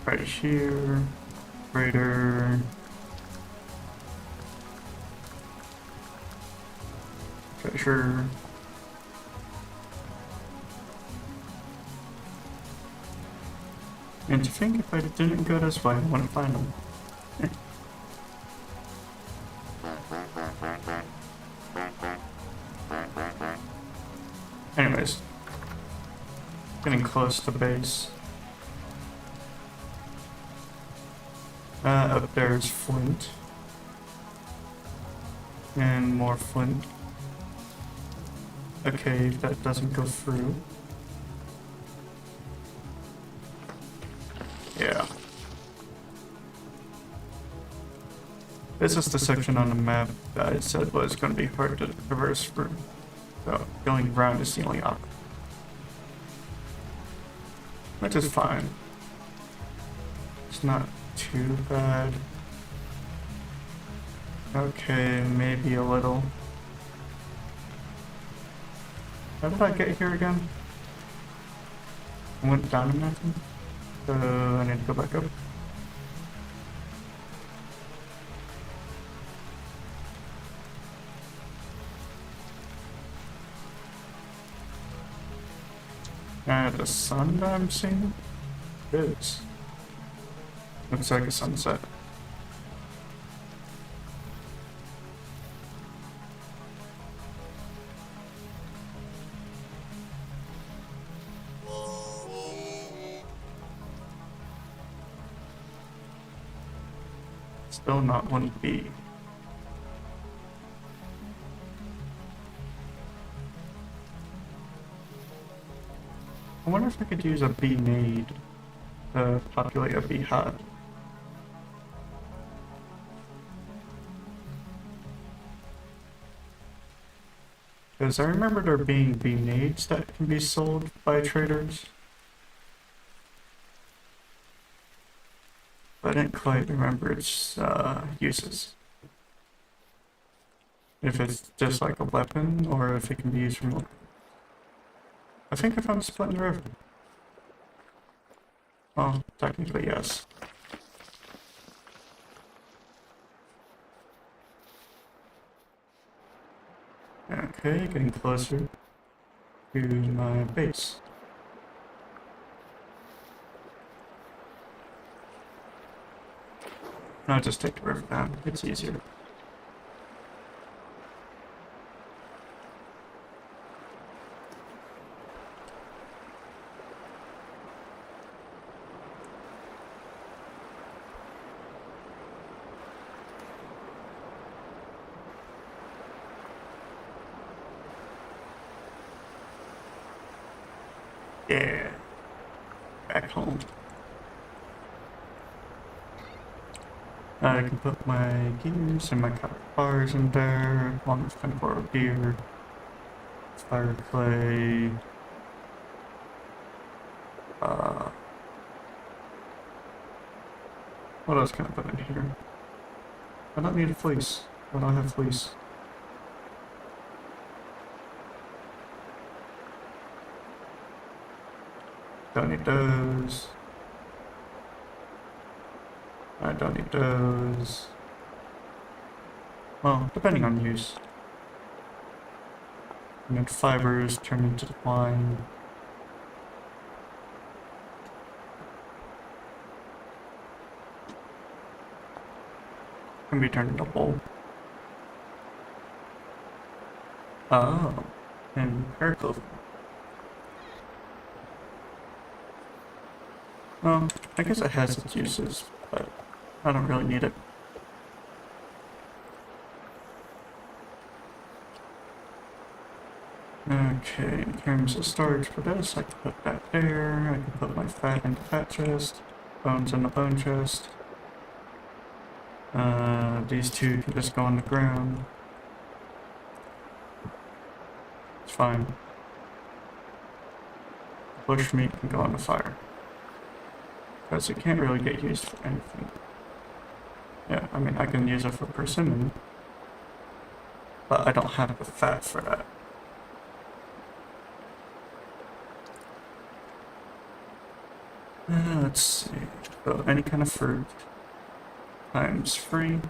Right here. Raider. Treasure. And to think if I didn't go this way, I wouldn't find them. Anyways. Getting close to base. Up there is flint. And more flint. A cave that doesn't go through. Yeah. This is the section on the map that I said was going to be hard to traverse through. So, going around is the only option. Which is fine. It's not too bad. Okay, maybe a little. How did I get here again? I went down a mountain? So I need to go back up. The sun that I'm seeing? It is. Looks like a sunset. Still not 1B. I wonder if I could use a bee nade to populate a bee HUD. Because I remember there being bee nades that can be sold by traders. But I didn't quite remember its uses. If it's just like a weapon, or if it can be used from... I think I found a split in the river. Well, technically yes. Okay, getting closer to my base. I'll just take the river down, it's easier. Yeah, back home. I can put my gears and my copper bars in there, along with 10 gear, fire clay, what else can I put in here? I don't need a fleece. I don't have fleece. Don't need those. I don't need those. Well, depending on use. And then fibers turn into the twine. Can be turned into wool. Oh, and hair clothing. Well, I guess it has its uses, but I don't really need it. Okay, in terms of storage for this, I can put that there. I can put my fat in the fat chest, bones in the bone chest. These two can just go on the ground. It's fine. Bush meat can go on the fire. Because it can't really get used for anything. Yeah, I mean, I can use it for persimmon, but I don't have the fat for that. Let's see. So any kind of fruit times free.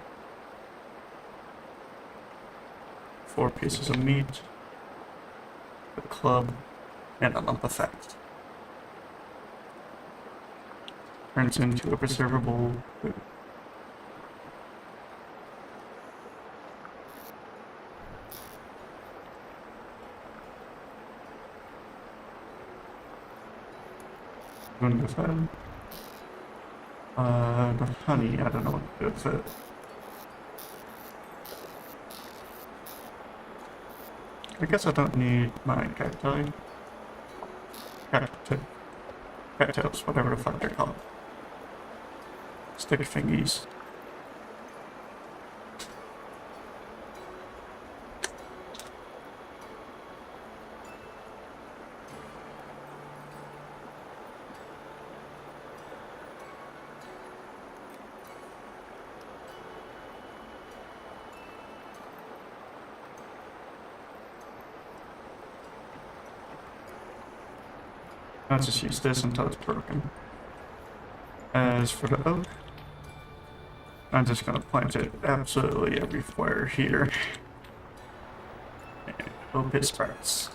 4 pieces of meat, a club, and a lump of fat. Turns into a preservable food. Wonderful. The honey, I don't know what to do with it. I guess I don't need my cacti. Cattails, whatever the fuck they're called. Stick fingies. I'll just use this until it's broken. As for the oak, I'm just gonna plant it absolutely everywhere here. And hope it sprouts.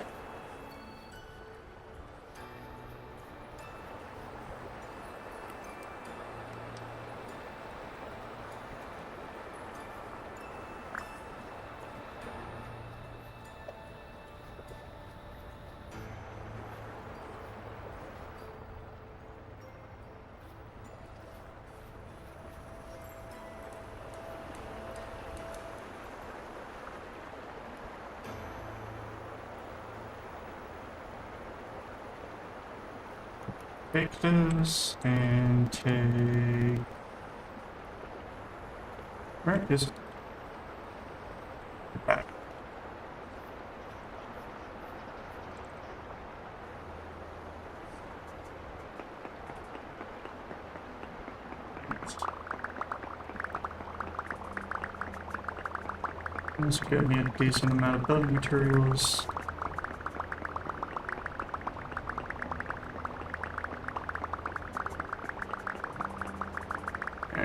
Take this and take. Where is it? Back. This will get me a decent amount of building materials.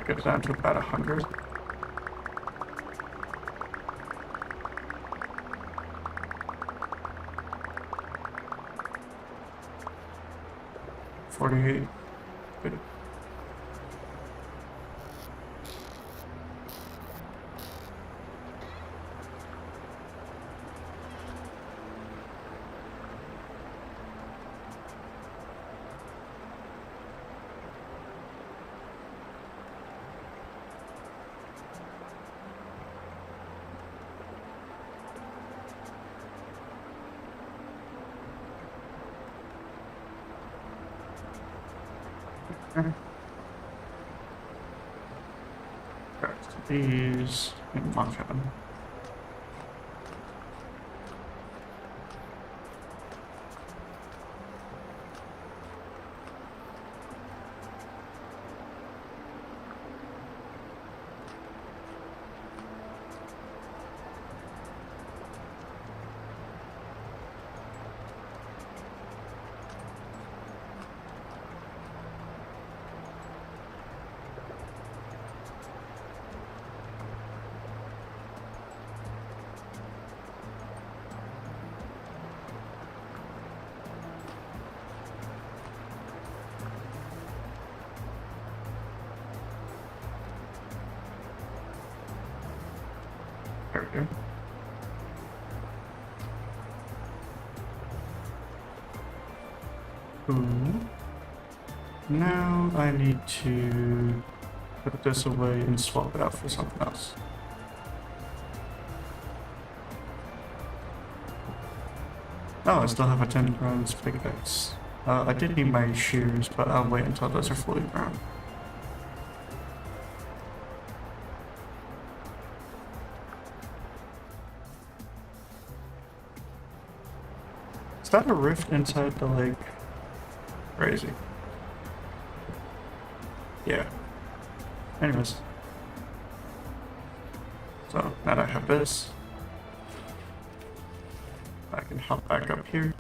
Get it down to about 100. $48. Good. these in Offhand. There we go. Cool. Now I need to put this away and swap it out for something else. Oh, I still have a 10 bronze Briquetts. I did need my shears, but I'll wait until those are fully ground. Is that a rift inside the lake? Crazy. Yeah. Anyways. So, now that I have this, I can hop back up here.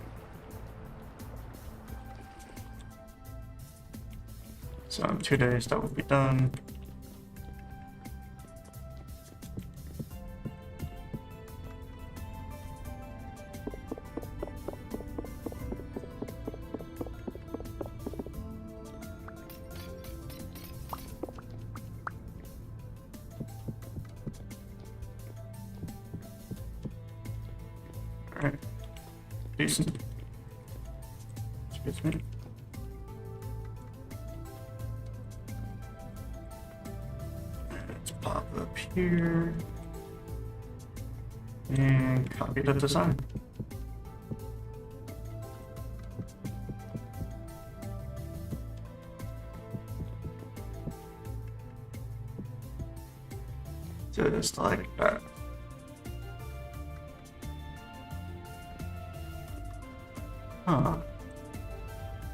So in 2 days that will be done. Alright. Decent. Excuse me. Let's pop up here. And copy the design. Just like that. Huh.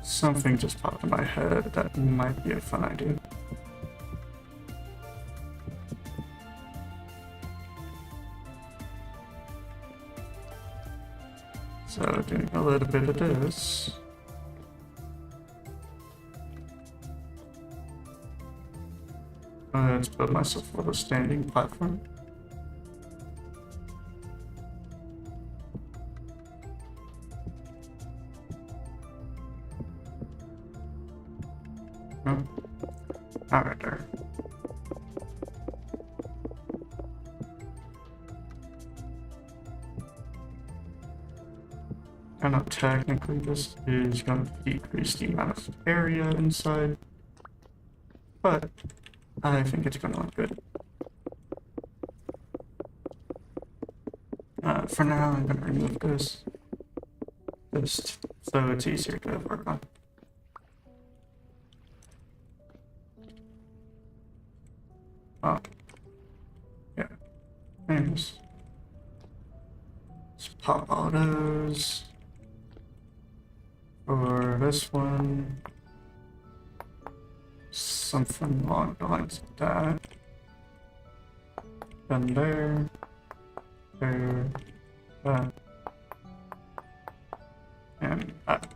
Something just popped in my head that might be a fun idea. So doing a little bit of this. Let's build myself a little standing platform. No, not right there. I know technically this is going to decrease the amount of area inside, but I think it's going to look good. For now, I'm going to remove this, just so it's easier to work on. Oh, yeah. Anyways, let's pop all those. For this one, something along the lines of that. Then there, that, and that.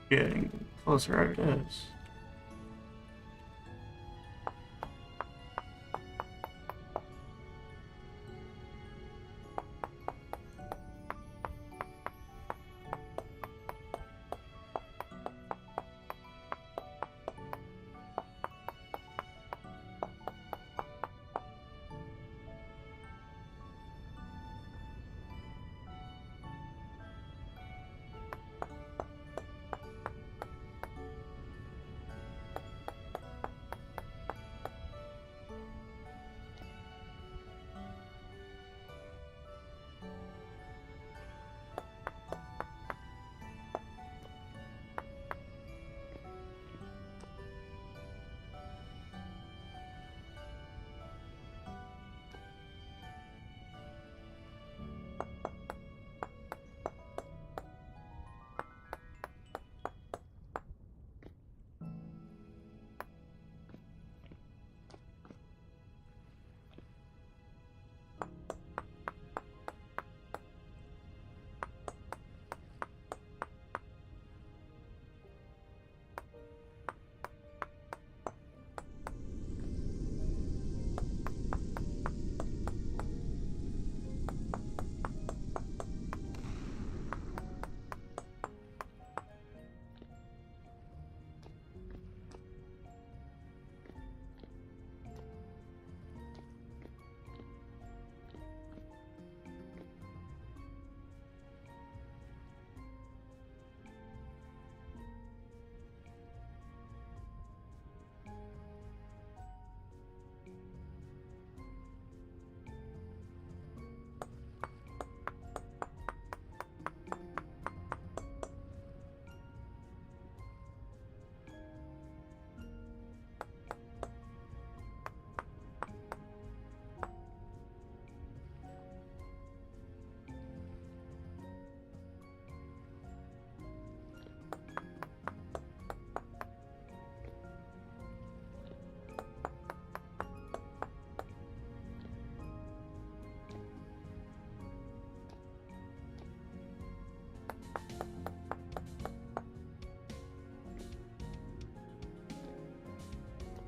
Getting closer, I guess.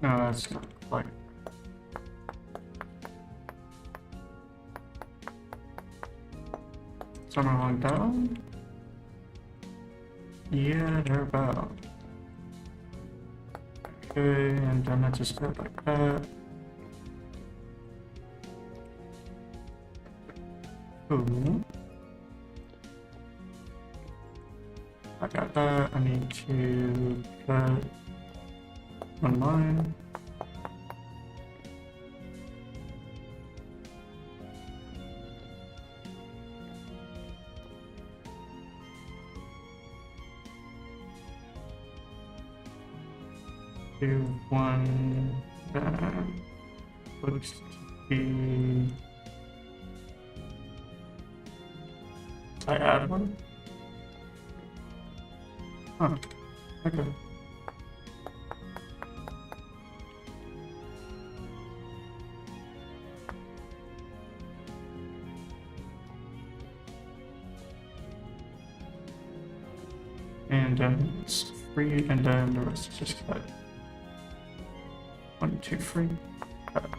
No, that's not quite. Somewhere along down? Yeah, they're about. Okay, and then I just go like that. Ooh. I got that. I need to put one line. Do one that looks to be. I add one? Huh. Okay. And then it's free, and then the rest is just cut. 1, 2, free. Cut.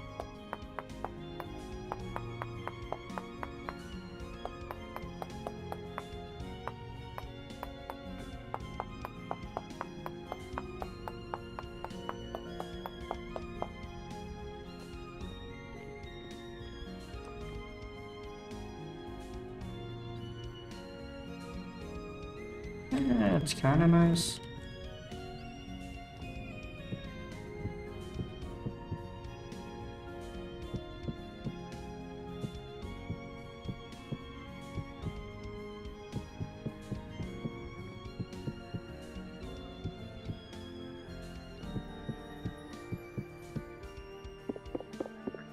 Yeah, it's kind of nice.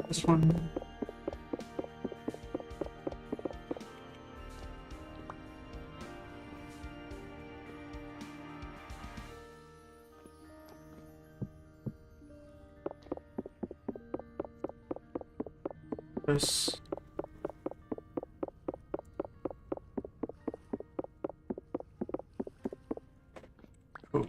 This one. This. Cool.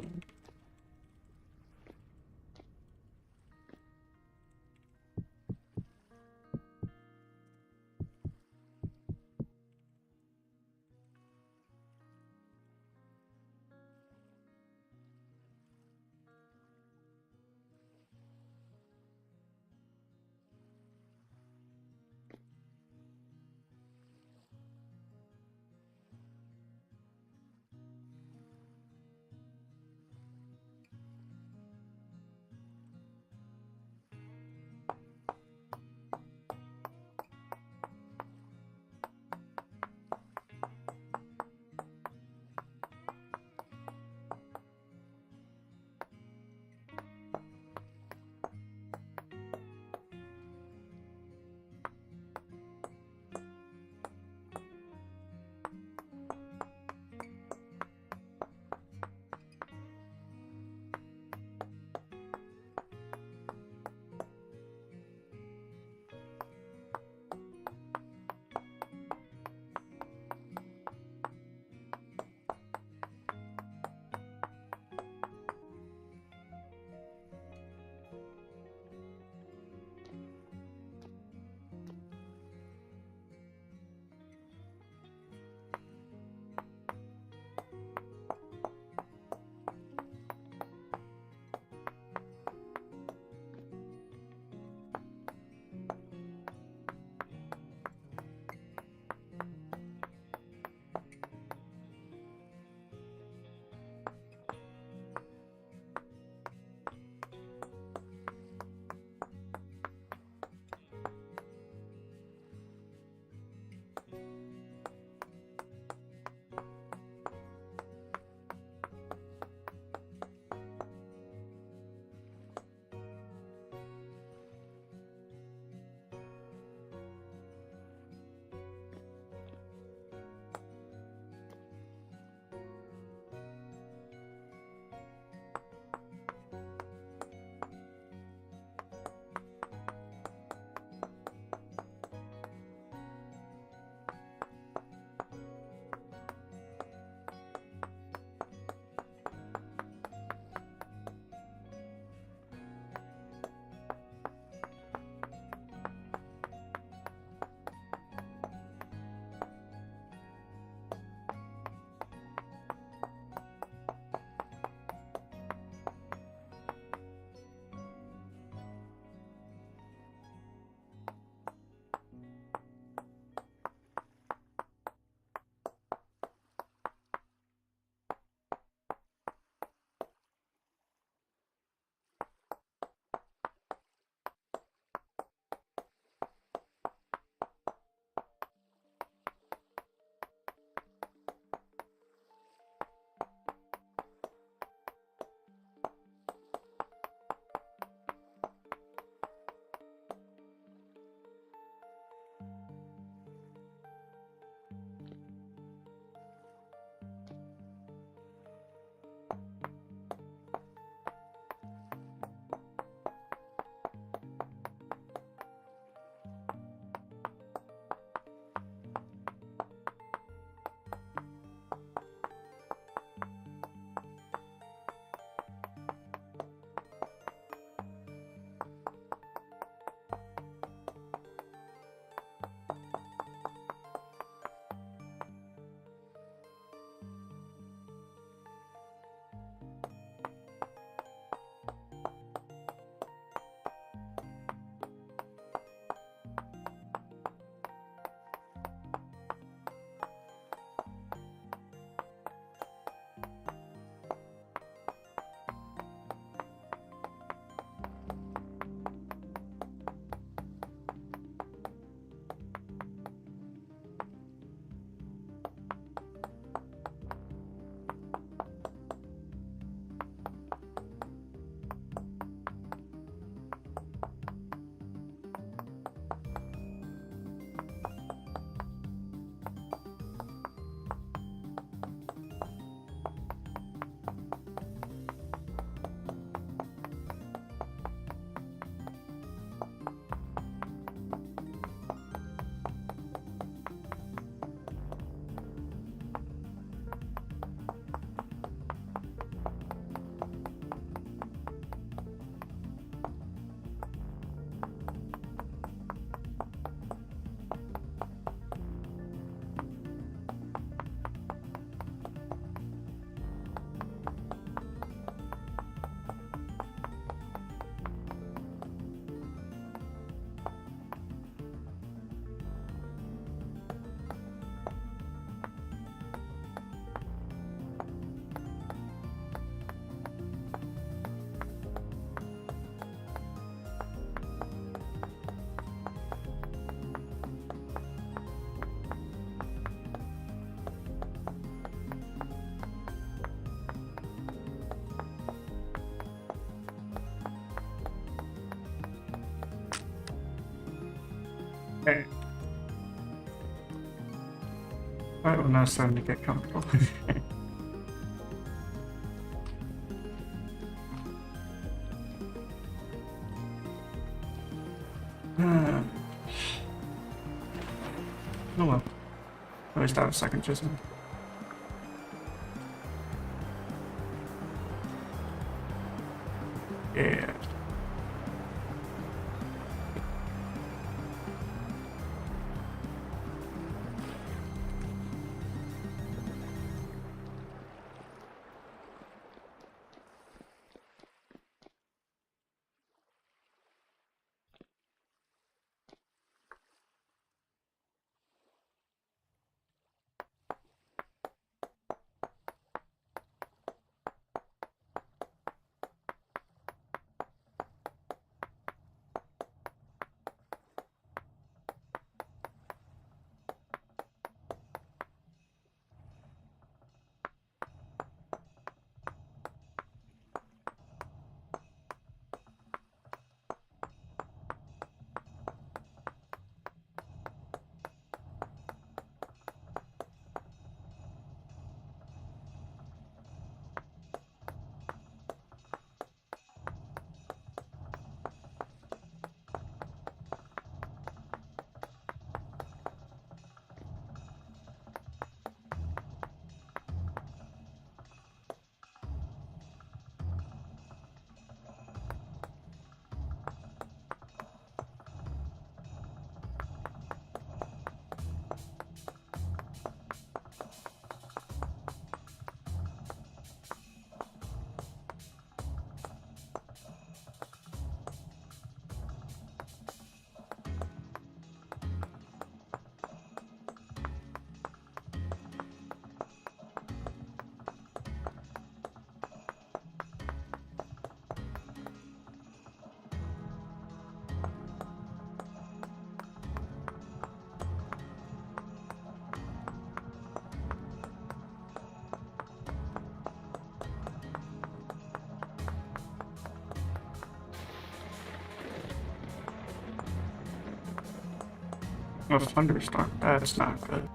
Alright. Alright, well now it's time to get comfortable. Oh well. At least I have a second chisel. Yeah. A thunderstorm. That's not good.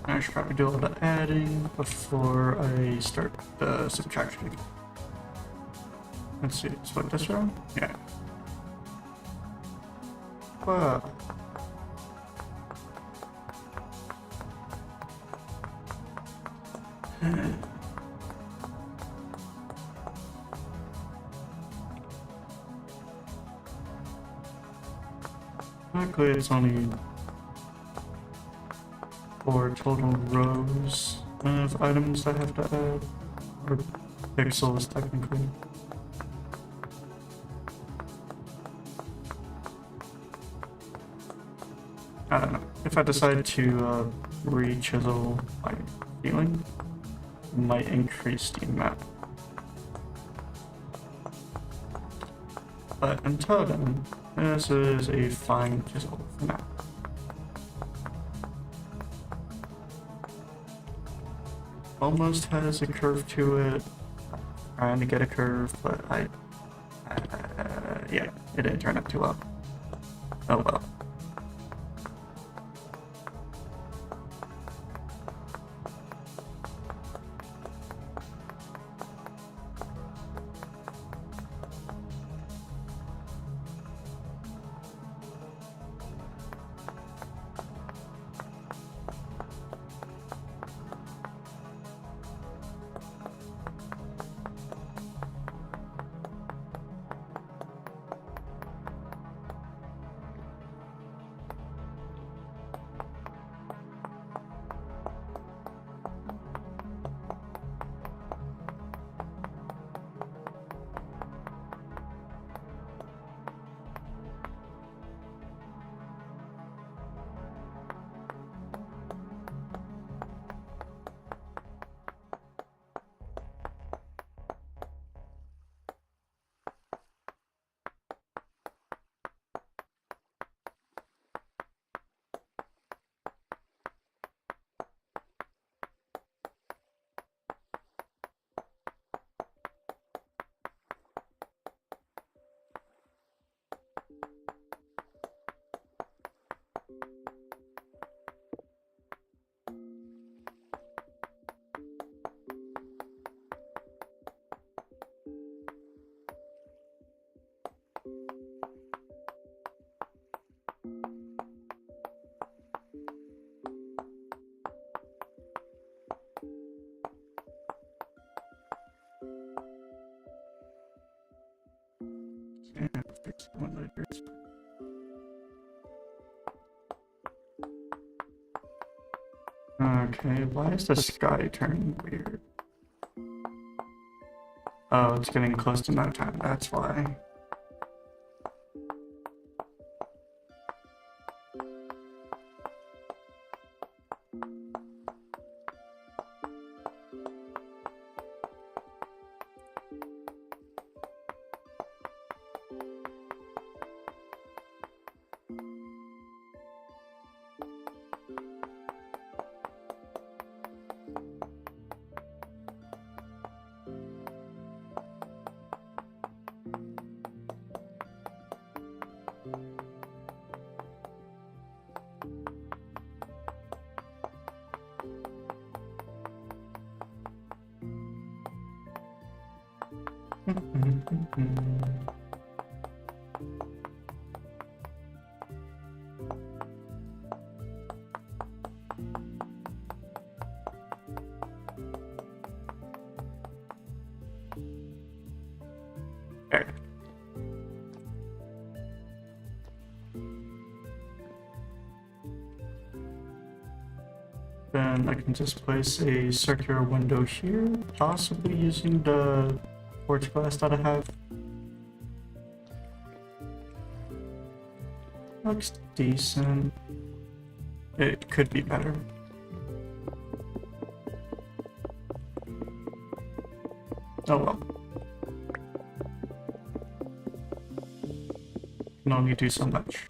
I should probably do a little adding before I start the subtraction. Let's see, split this row? Yeah. Whoa. Luckily, it's only 4 total rows of items I have to add, or pixels technically. I don't know. If if I decide to re-chisel my ceiling, it might increase the map. But until then, this is a fine chisel for now. Almost has a curve to it. Trying to get a curve, but yeah, it didn't turn out too well. Oh well. Okay, why is the sky turning weird? Oh, it's getting close to nighttime, that's why. Then I can just place a circular window here, possibly using the quartz glass that I have. Looks decent. It could be better. Oh well. Can only do so much.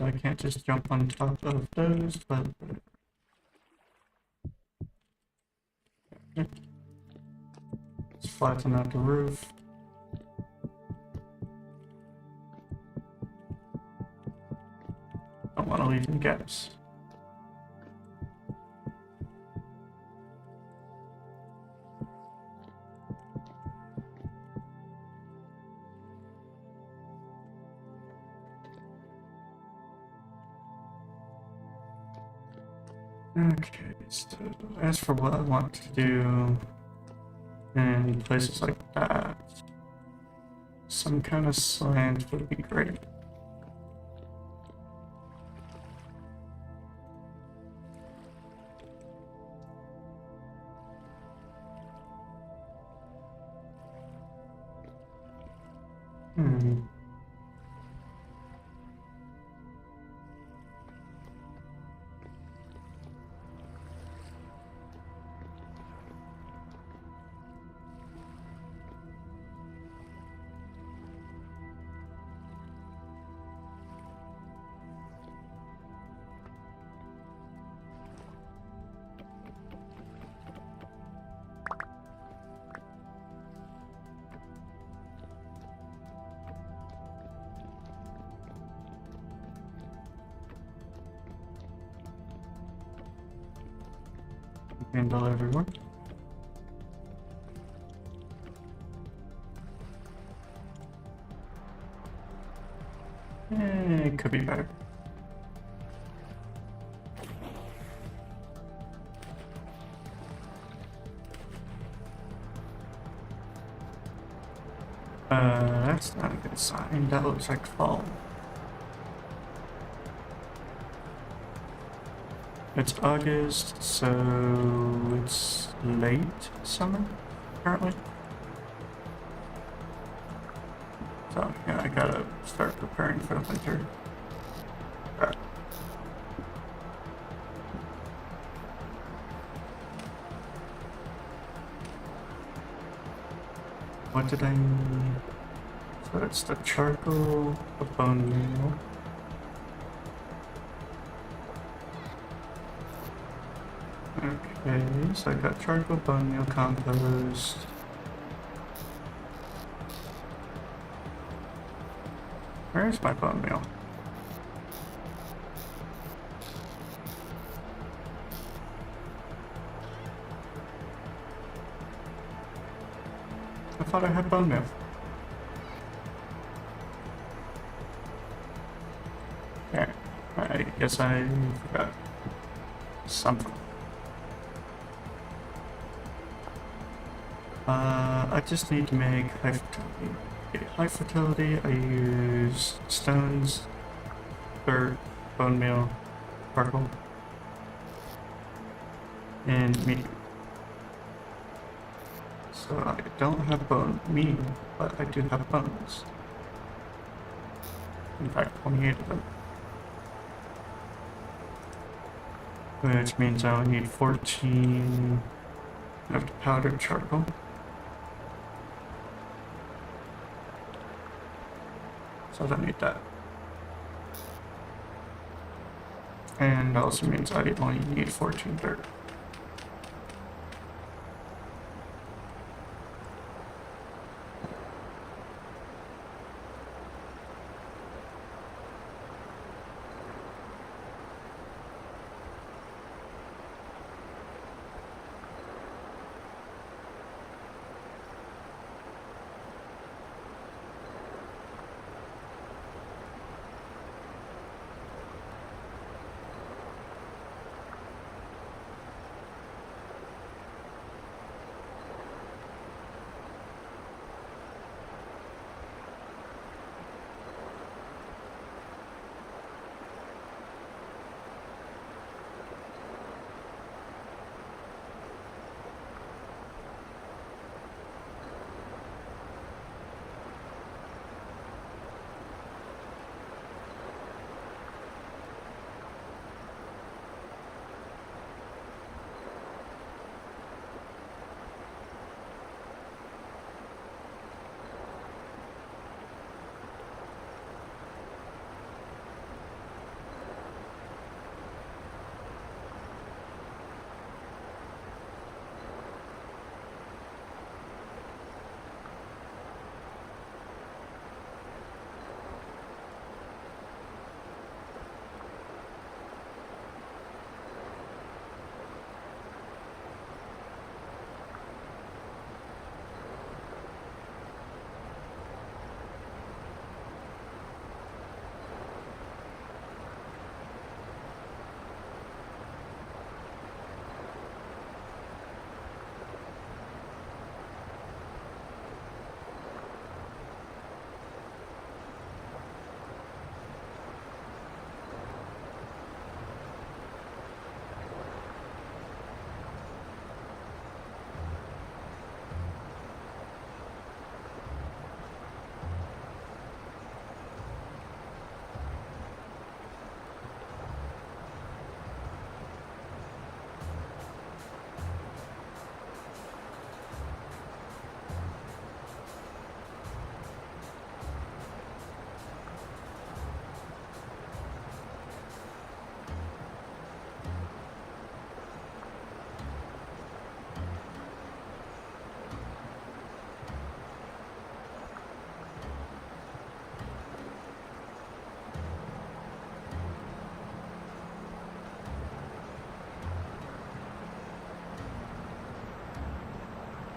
I can't just jump on top of those, but let's flatten out the roof. Don't want to leave any gaps. Okay, so as for what I want to do in places like that, some kind of slant would be great. Hmm. Handle everyone. It could be better. That's not a good sign. That looks like fall. It's August, so it's late summer, apparently. So, yeah, I gotta start preparing for the winter. Right. What did I need? So it's the charcoal, the bone meal. Okay, so I got charcoal, bone meal, compost. Where's my bone meal? I thought I had bone meal. Okay, I guess I forgot something. I just need to make high fertility. Okay, high fertility, I use stones, dirt, bone meal, charcoal, and meat. So I don't have bone meal, but I do have bones. In fact, 28 of them. Which means I'll need 14 of the powdered charcoal. So I don't need that. And also means I only need 14 dirt.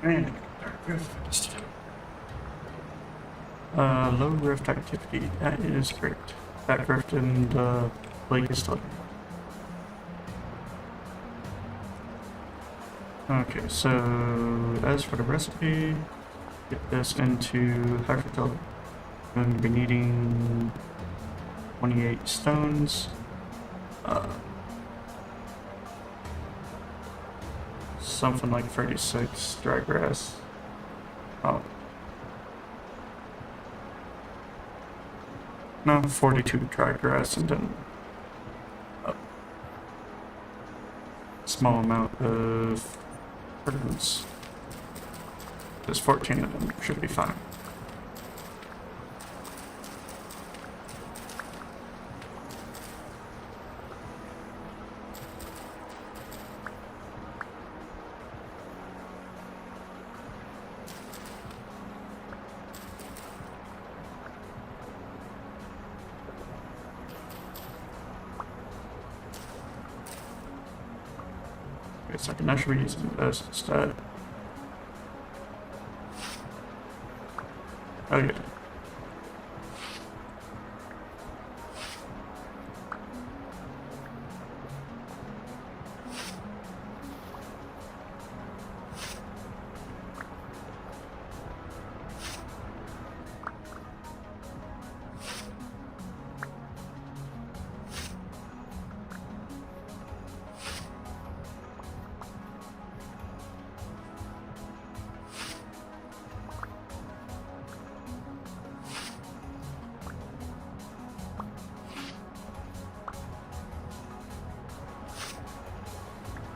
And dark rift. Low rift activity. That is great. That rift in the lake is still here. Okay, so as for the recipe, get this into high fertility. I'm going to be needing 28 stones. Something like 36 dry grass. Oh. No, 42 dry grass and then a small amount of ferns. There's 14 of them, should be fine. Wait a second, I should be using this instead. Oh yeah.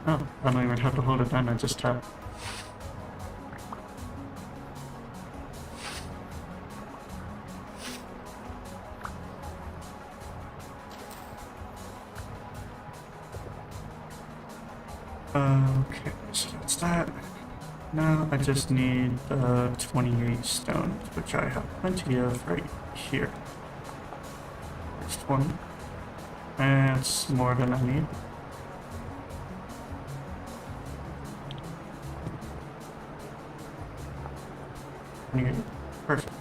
Oh, I don't even have to hold it down, I just tap. Okay, so that's that. Now I just need 28 stones, which I have plenty of right here. There's 20. That's more than I need. Perfect.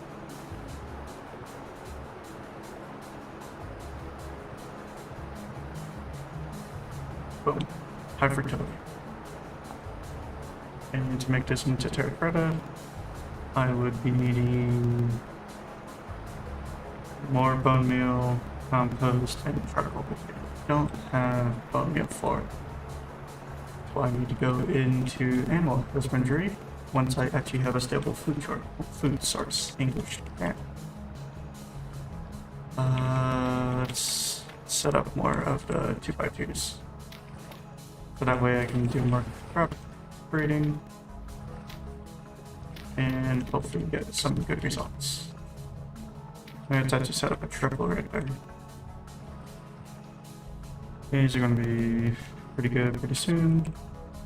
Boom. High fertility. And to make this into terracotta, I would be needing more bone meal, compost, and charcoal. I don't have bone meal for it. So I need to go into animal husbandry once I actually have a stable food source. English. Yeah. Let's set up more of the 2x2s. So that way I can do more crop breeding and hopefully get some good results. Let's actually set up a triple right there. These are going to be pretty good pretty soon.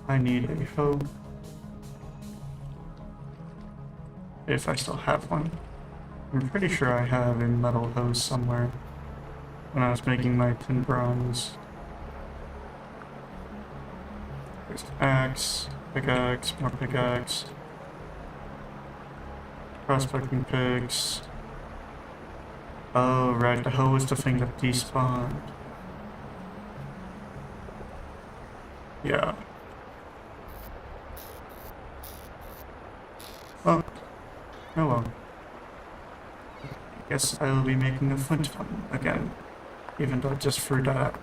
I need a hoe. If I still have one. I'm pretty sure I have a metal hose somewhere when I was making my tin bronze. There's axe, pickaxe, more pickaxe, prospecting picks. Oh, right, the hoe is the thing that despawned. Yeah. Well. Oh well. I guess I will be making a flint one again, even though I just threw that out.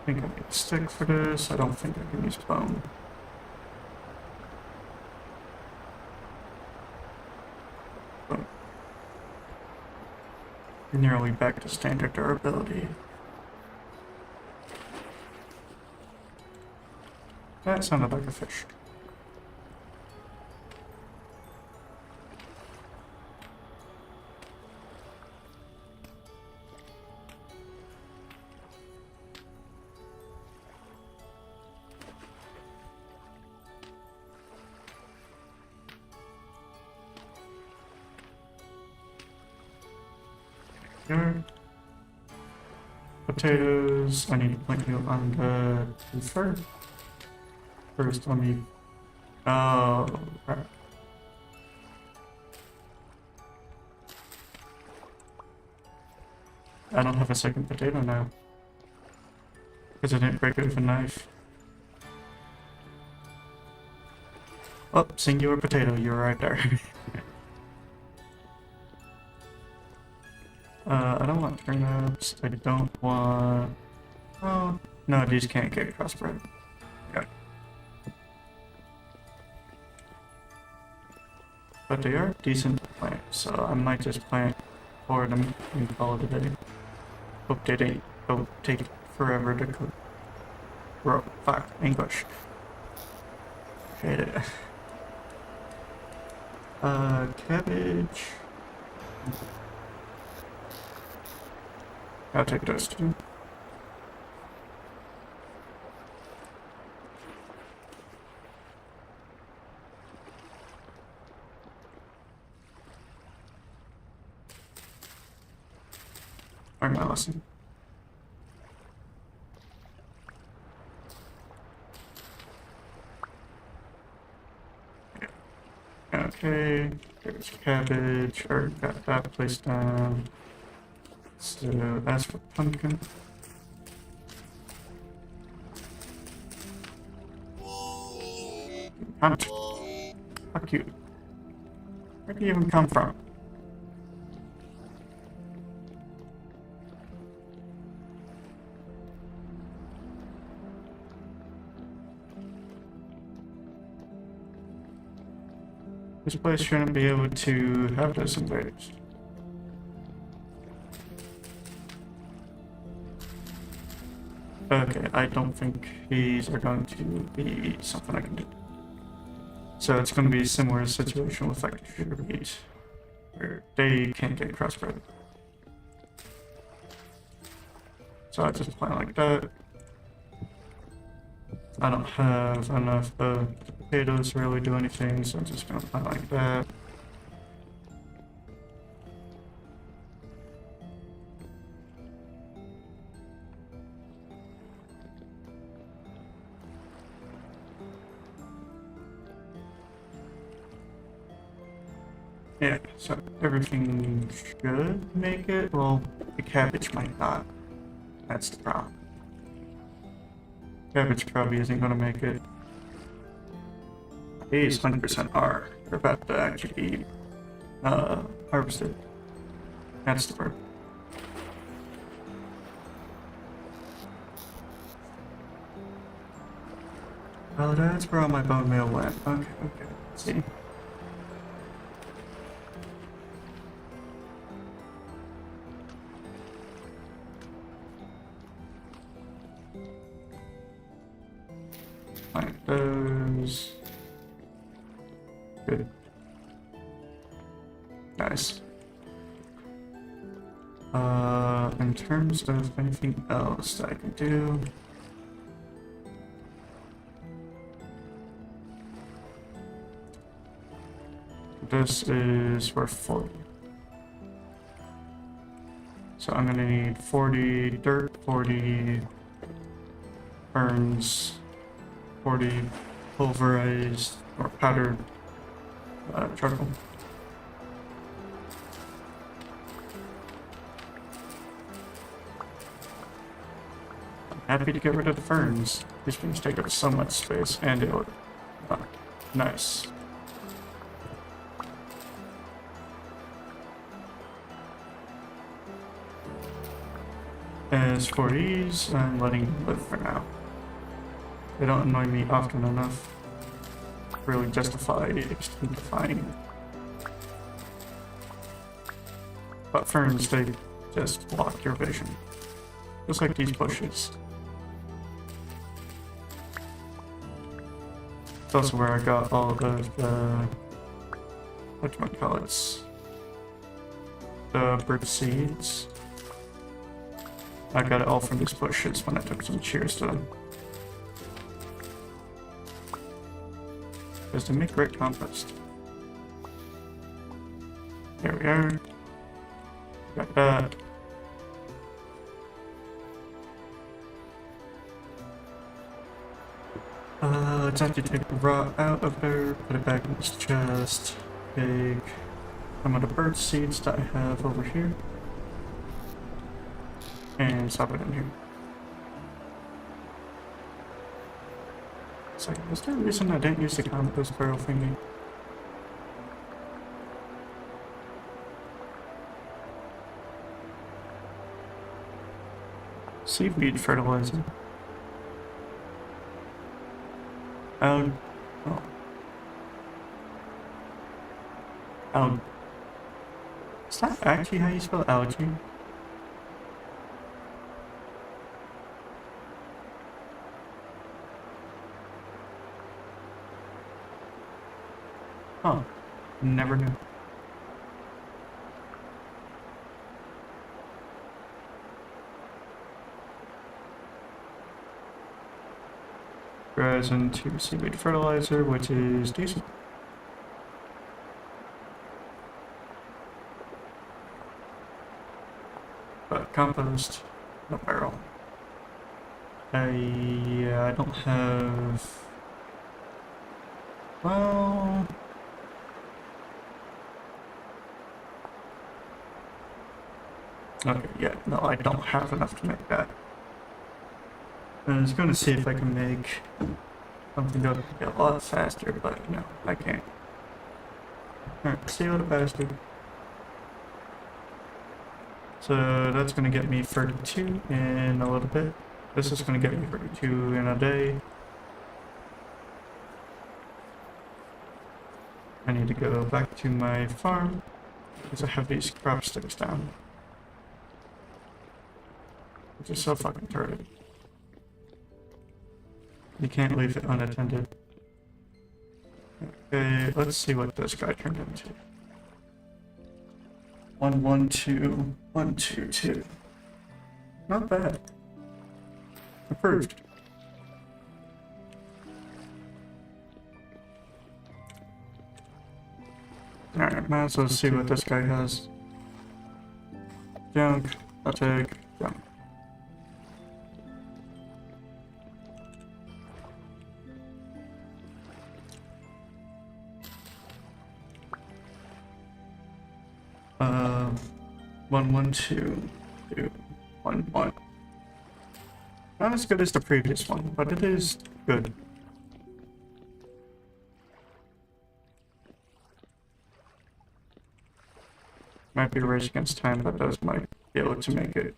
I think I need a stick for this. I don't think I can use bone. But nearly back to standard durability. That sounded like a fish. Here. Potatoes. I need to plant you on the roofer. First, let me. Oh, crap. I don't have a second potato now. Because I didn't break it with a knife. Oh, singular potato, you're right there. I don't want turnips. I don't want... Oh, no, these can't get crossbred. Okay. But they are decent plants, so I might just plant 4 of them and call it a day. Hope they don't take forever to cook. Bro, fuck, English. Hate it. Cabbage. I'll take those two. Learn my lesson. Okay, there's cabbage, or got that placed down. So that's for pumpkin. Hunt. Fuck you. Where do you even come from? This place shouldn't be able to have those invaders. Okay, I don't think these are going to be something I can do. So it's going to be a similar situation with like sugar beets, where they can't get crossbred. So I just plant like that. I don't have enough potatoes to really do anything, so I'm just going to plant like that. Yeah, so everything should make it. Well, the cabbage might not. That's the problem. Cabbage probably isn't going to make it. These 100% are. They're about to actually be harvested. That's the word. Well, that's where all my bone meal went. Okay, let's see. Like those. Good. Nice. In terms of anything else that I can do. This is worth 40. So I'm gonna need 40 dirt, 40 ferns, 40 pulverized or powdered charcoal. I'm happy to get rid of the ferns. These things take up so much space and it would. Nice. As for these, I'm letting them live for now. They don't annoy me often enough to really justify extinctifying. But ferns, they just block your vision. Just like these bushes. It's also where I got all of the whatchamacallits, the bird seeds. I got it all from these bushes when I took some cheers to them. Because they make great compost. There we are. Got that. let's actually take the raw out of there, put it back in this chest, take some of the bird seeds that I have over here, and stop it in here. So, is there a reason I didn't use the compost barrel thingy? Seaweed fertilizer. Oh. Is that actually how you spell algae? Huh. Never knew. Grows into seaweed fertilizer, which is decent. But compost, no barrel. Yeah, I don't have. Well. Okay, yeah, no, I don't have enough to make that. I was going to see if I can make something go a lot faster, but no, I can't. Alright, see you later, bastard. So that's going to get me 32 in a little bit. This is going to get me 32 in a day. I need to go back to my farm because I have these crop sticks down. Which is so fucking turd. You can't leave it unattended. Okay, let's see what this guy turned into. 112, 122. Not bad. Approved. Alright, might as well see what this guy has. Junk, I'll take junk. One, one, two, two, 1, 1. Not as good as the previous one, but it is good. Might be a race against time, but those might be able to make it.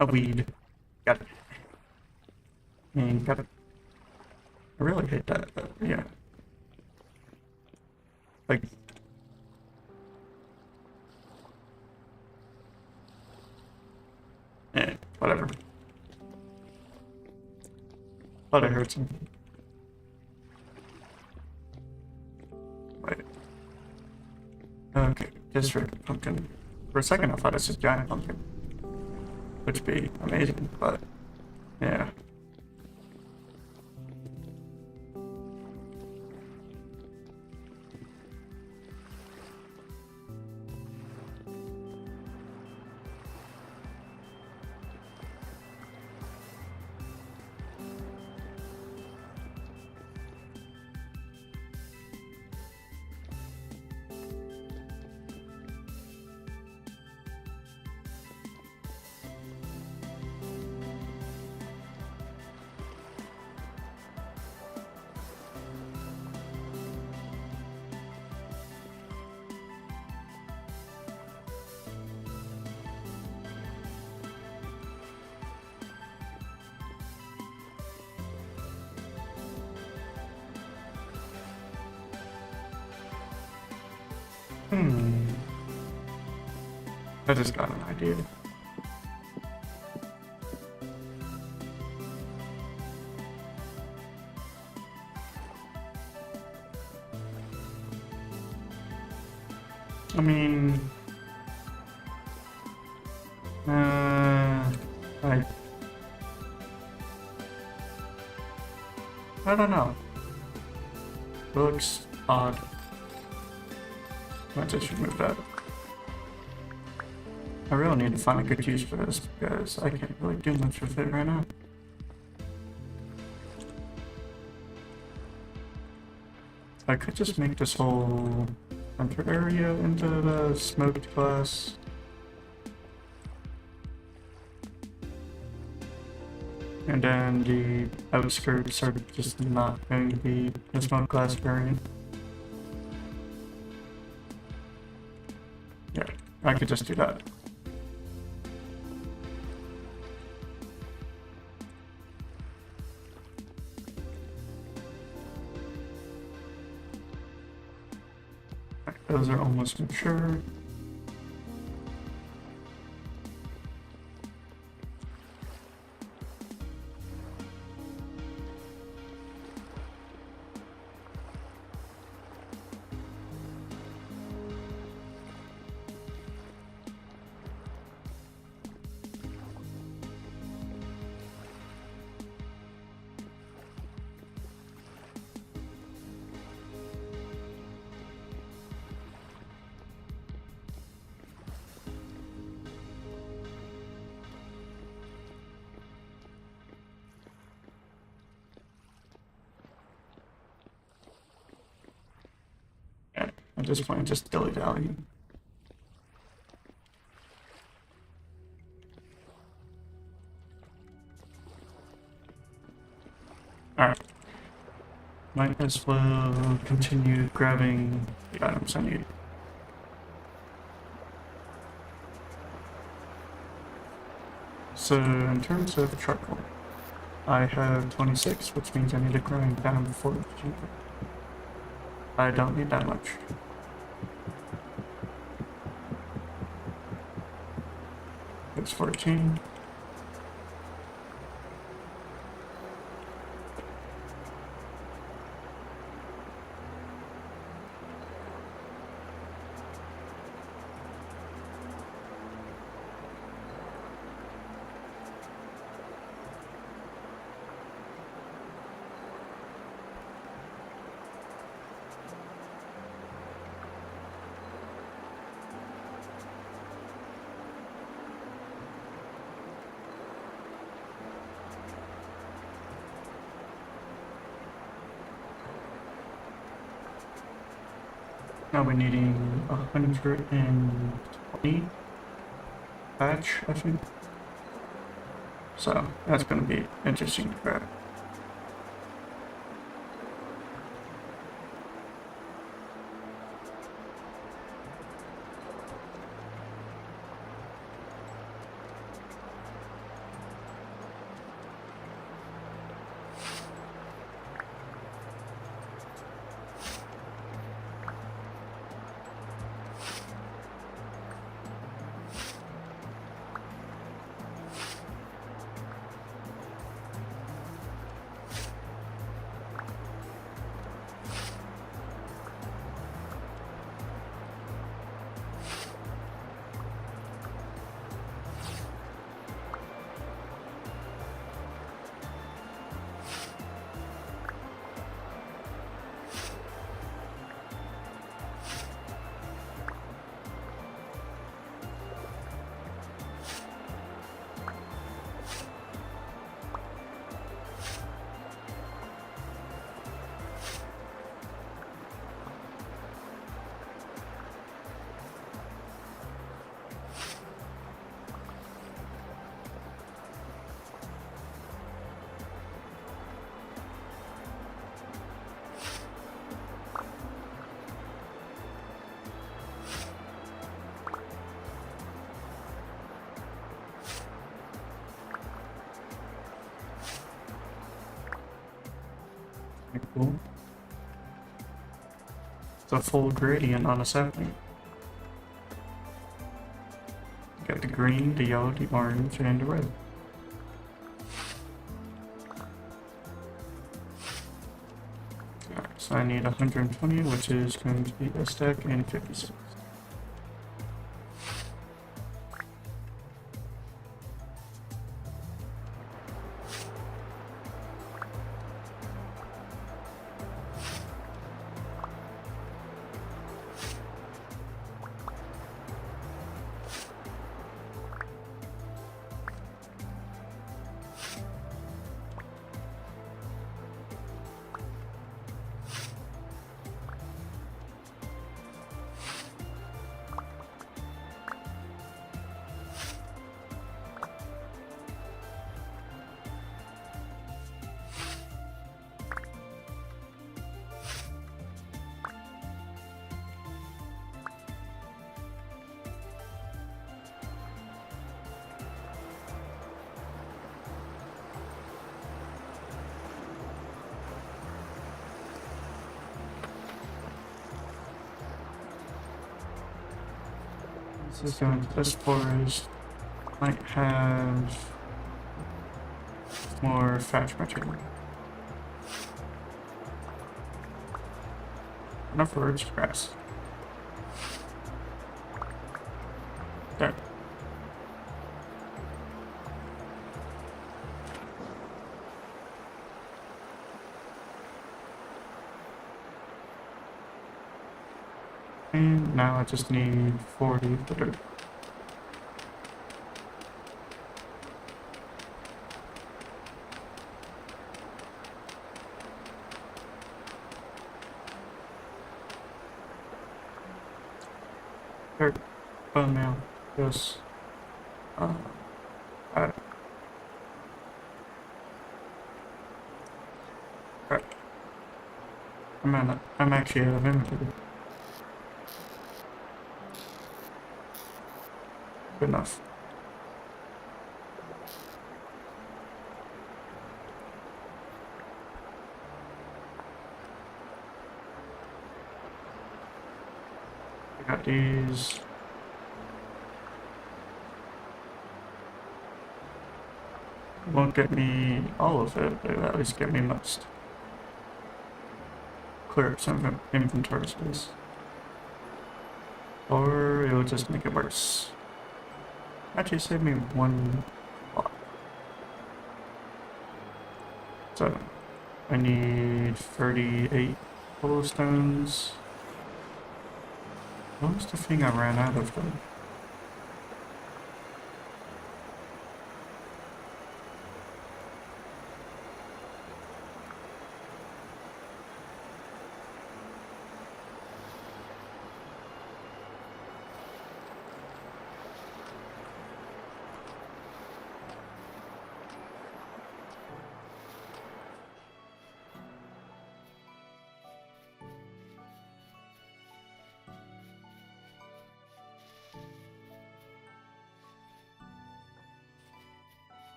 A weed. Got it. And got it. I really hate that, but yeah. Like, whatever. Thought I heard something. Wait. Okay, district pumpkin. For a second, I thought it was a giant pumpkin, which would be amazing, but yeah. I just got an idea. I mean, I don't know. Looks odd. Let's just remove that. I really need to find a good use for this because I can't really do much with it right now. I could just make this whole center area into the smoked glass. And then the outskirts are just not going to be a smoked glass variant. Yeah, I could just do that. Those are almost mature. At this point, just dilly-dally. Alright. Might as well continue grabbing the items I need. So, in terms of charcoal, I have 26, which means I need to grind down 14. I don't need that much. It's 14. Now we're needing 120 patch, I think. So that's going to be interesting to grab. Cool. It's a full gradient on a sapling. Got the green, the yellow, the orange, and the red. Alright, so I need 120, which is going to be a stack, and 56. This is going to this forest. Might have more thatch material. Enough birds, grass. There. And now I just need 40 of the dirt. Dirt, bone meal, yes. Right. I'm actually out of inventory. Good enough. I got these. Won't get me all of it, but it'll at least get me most. Clear up some inventory space. Or it'll just make it worse. Actually save me one block. So I need 38 cobblestones. What was the thing I ran out of though?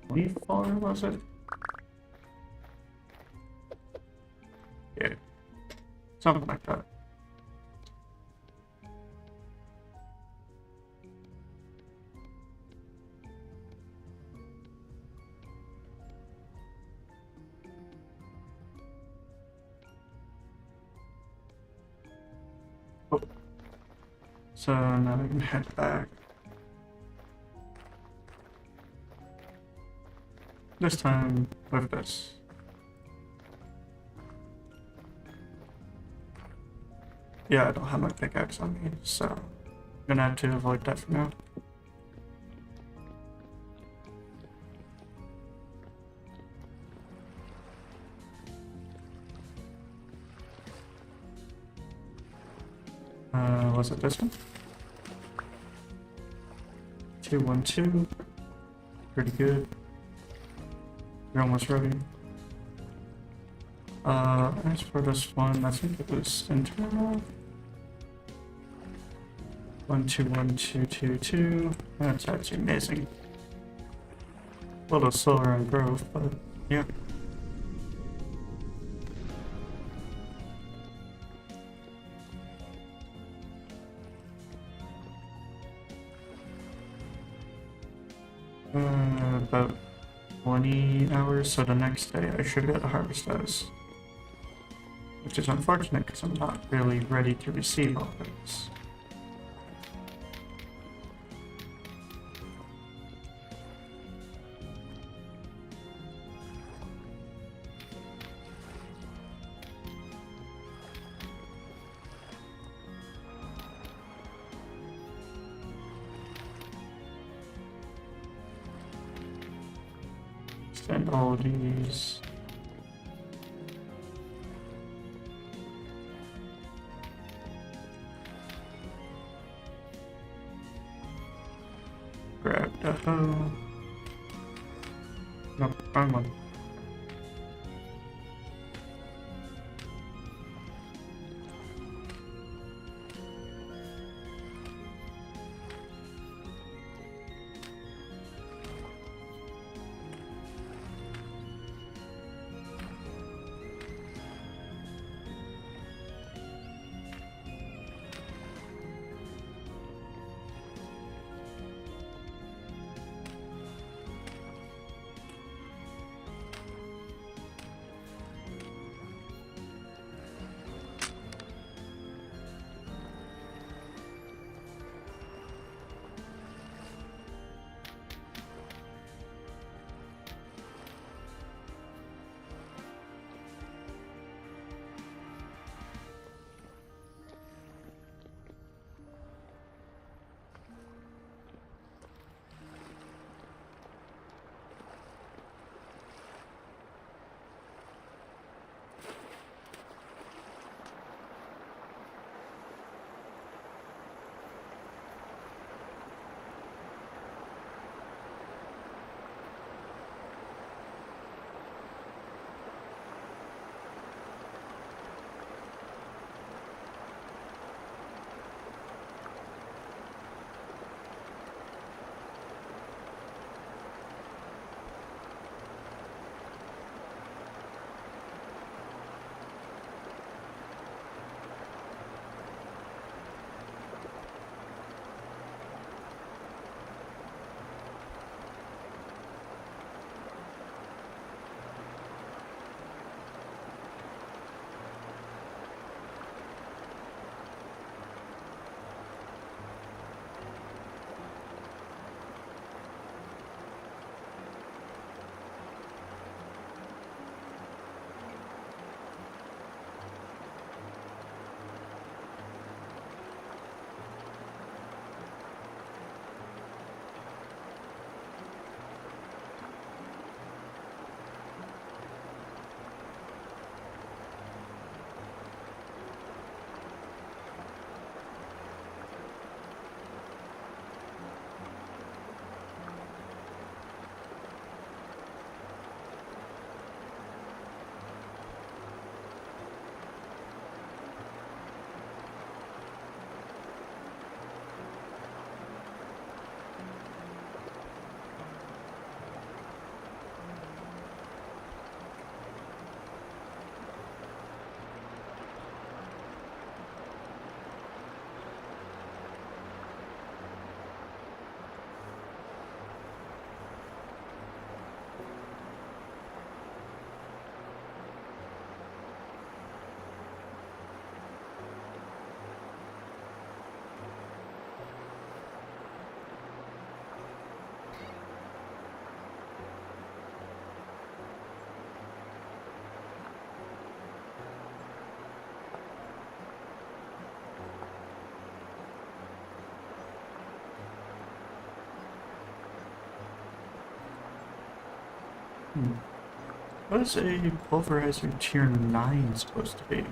Leaf fire, was it? Yeah. Something like that. Oh. So now I can head back. This time with this. Yeah, I don't have my pickaxe on me, so I'm gonna have to avoid that for now. Was it this one? 212. Pretty good. You're almost ready. As for this one, I think it was internal. 121222. That's actually amazing. A little slower on growth, but yeah. about 20 hours, so the next day I should be able to harvest those. Which is unfortunate because I'm not really ready to receive all those. Extend all these. Grab the hoe. No, wrong one. What is a pulverizer tier 9 supposed to be?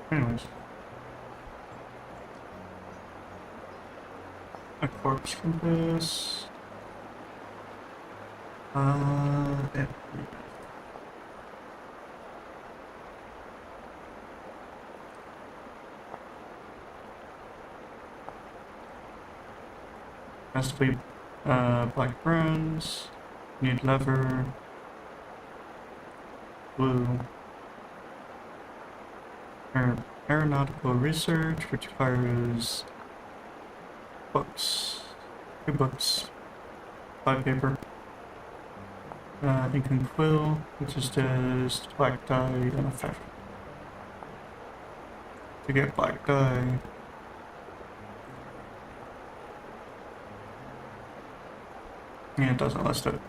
Anyways. A corpse compass. Yeah. Has to be black bronze. Need lever. blue. Aeronautical research, which requires books, 2 books, 5 paper. Ink and quill, which is just black dye and a fabric. To get black dye, yeah, it doesn't list it.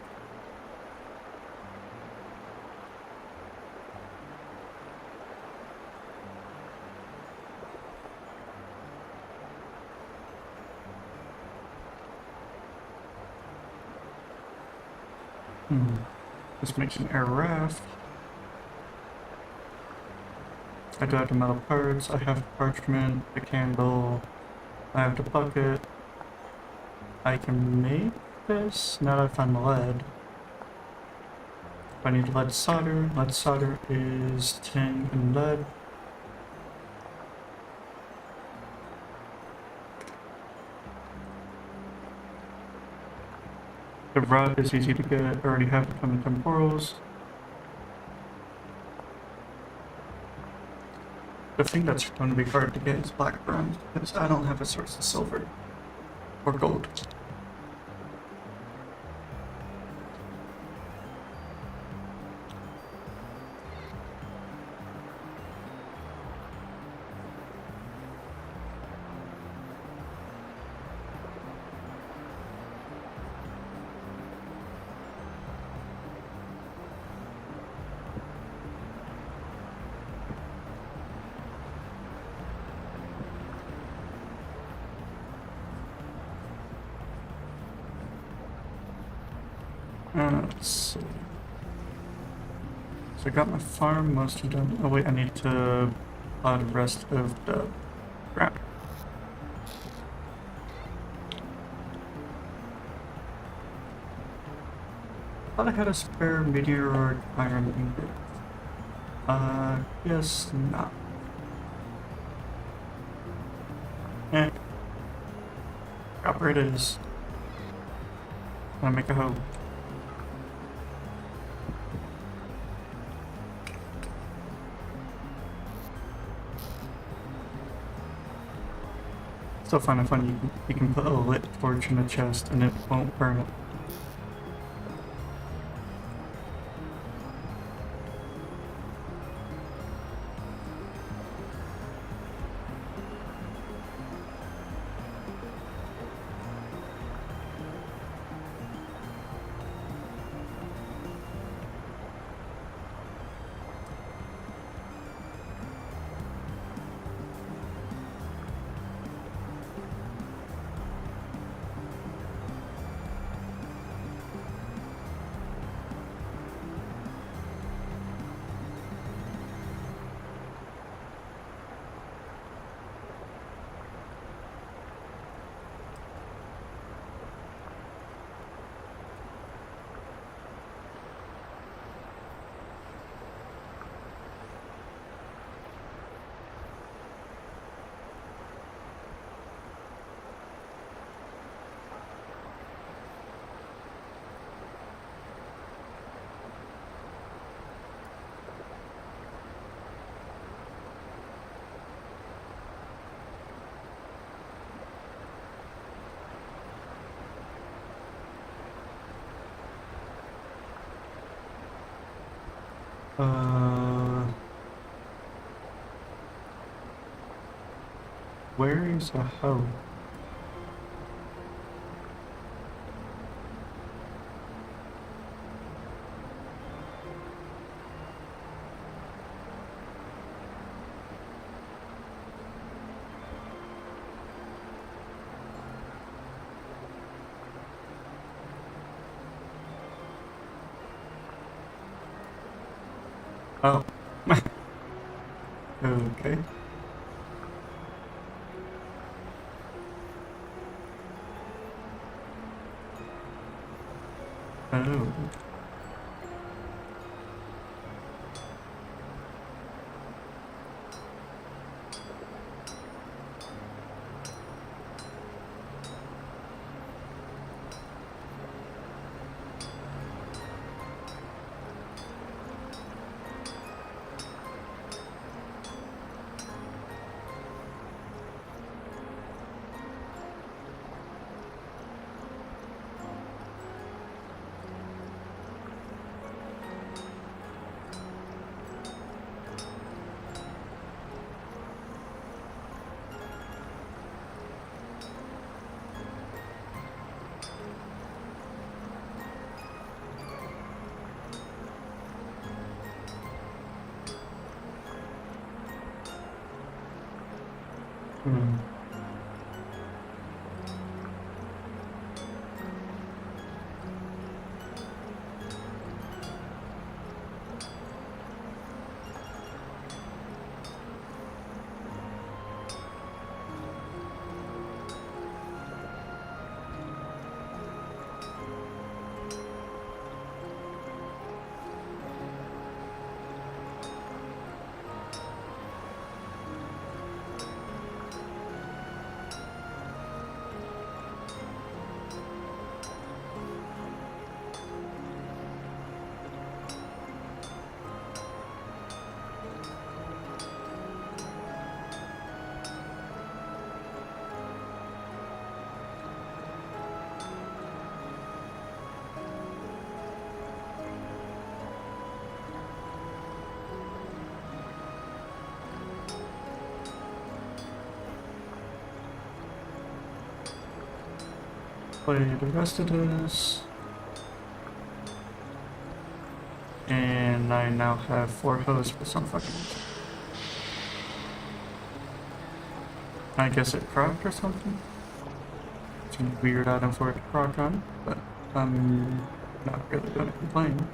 This makes an air raft. I do have the metal parts, I have the parchment, the candle, I have the bucket. I can make this now that I found the lead. I need lead solder. Lead solder is tin and lead. The rod is easy to get, I already have it from the temporals. The thing that's going to be hard to get is black bronze, because I don't have a source of silver or gold. Let's see. So I got my farm mostly done. Oh wait, I need to plow the rest of the ground. Thought I had a spare meteoric iron ingot. Guess not. Eh. Copper it is. Wanna make a hoe. Still find it funny, you can put a lit torch in a chest and it won't burn it. Where is a hoe? Oh. Okay. Oh. Hmm. Play the rest of this. And I now have 4 hosts for some fucking reason. I guess it procced or something? It's a weird item for it to proc on, but I'm not really gonna complain.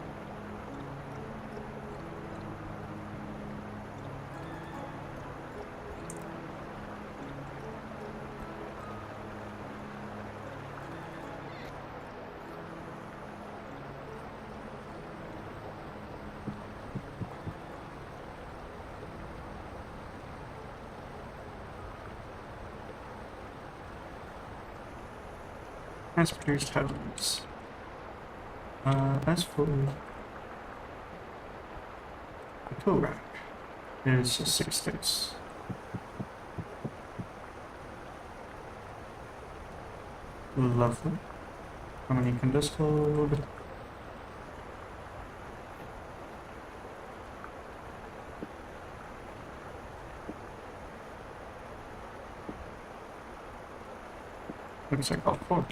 Mass produced heavens. As for the tool rack, is 6 days. Lovely. How many can this hold? Looks like all 4.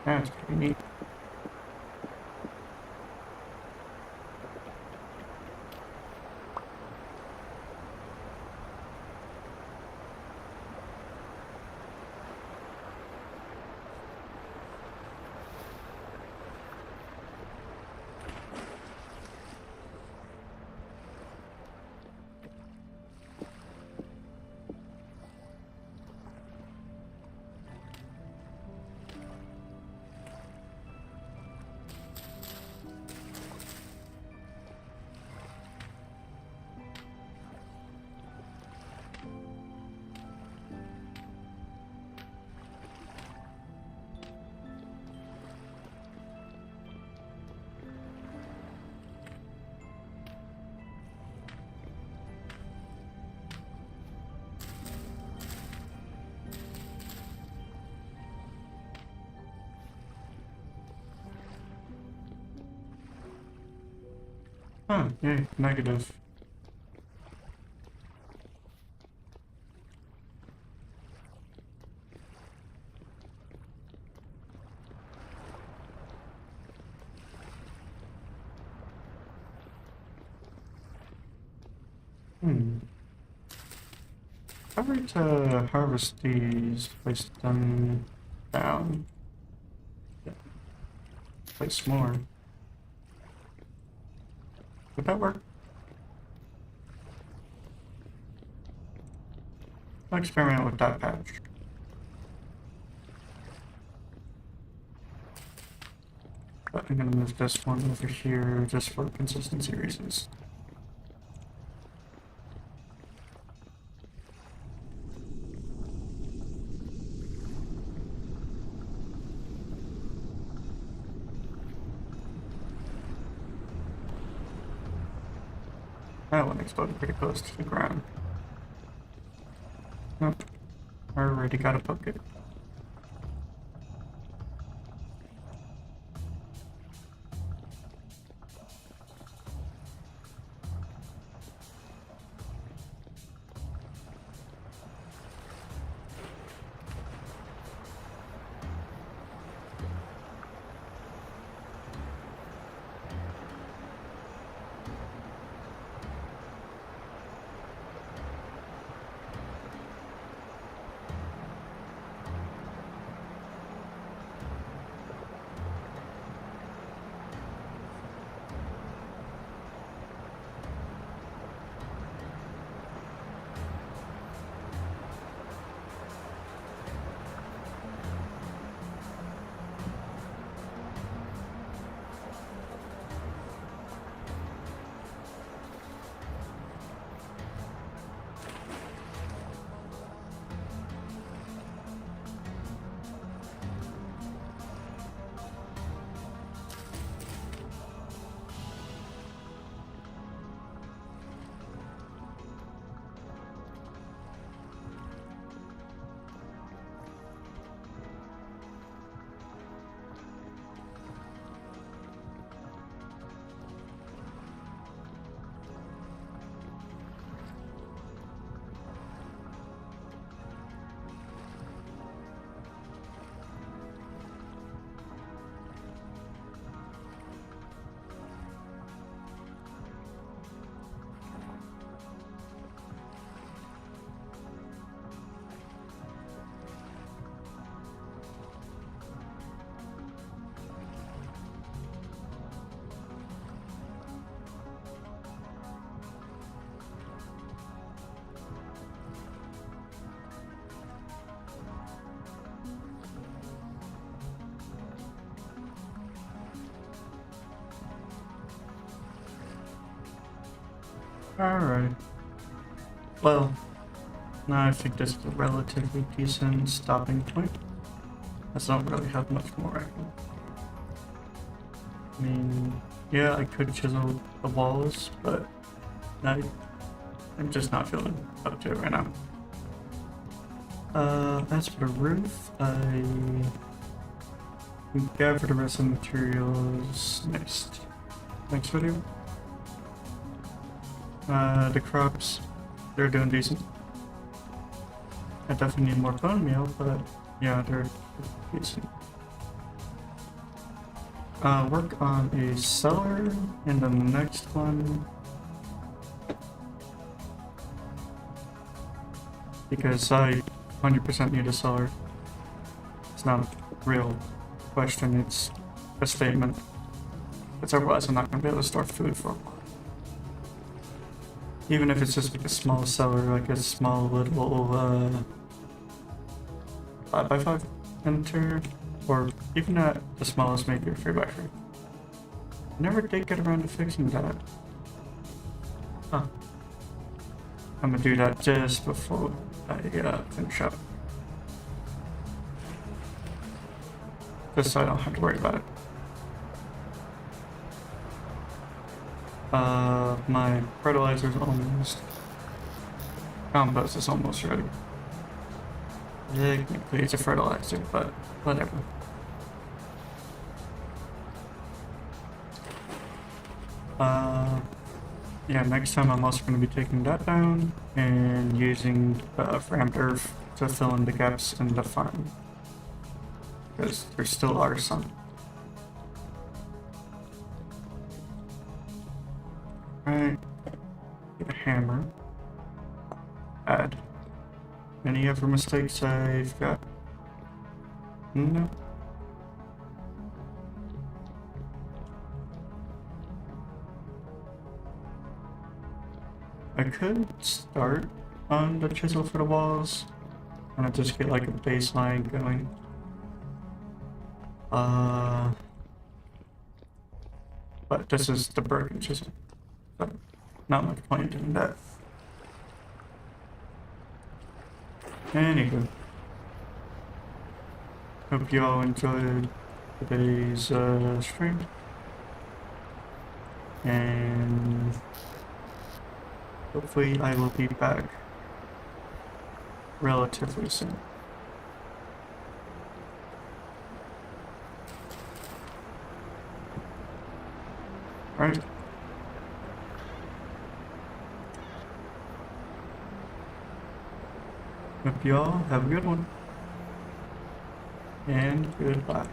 That's pretty neat. Oh, yay, negative. If I were to harvest these, place them down, place more. Would that work? I'll experiment with that patch. But I'm gonna move this one over here just for consistency reasons. That one exploded pretty close to the ground. Nope. I already got a bucket. Alright. Well, now I think this is a relatively decent stopping point. I don't really have much more I can. I mean, yeah, I could chisel the walls, but I'm just not feeling up to it right now. As for the roof, I gather the rest of the materials next video. The crops, they're doing decent. I definitely need more bone meal, but yeah, they're decent. Work on a cellar, and the next one, because I 100% need a cellar. It's not a real question, it's a statement. Because otherwise I'm not going to be able to store food for a while. Even if it's just like a small cellar, like a small little 5x5 enter, or even at the smallest, maybe a 3x3. Never did get around to fixing that. Huh. I'm gonna do that just before I finish up. Just so I don't have to worry about it. My fertilizer's almost... Compost is almost ready. Technically it's a fertilizer, but whatever. Yeah, next time I'm also going to be taking that down and using rammed earth to fill in the gaps in the farm. Because there still are some. Right. Get a hammer. Add. Any other mistakes I've got? No. I could start on the chisel for the walls and I just get like a baseline going. But this is the broken chisel. So not much point in doing that. Anywho, hope you all enjoyed today's stream, and hopefully I will be back relatively soon. Alright. Hope you all have a good one, and goodbye.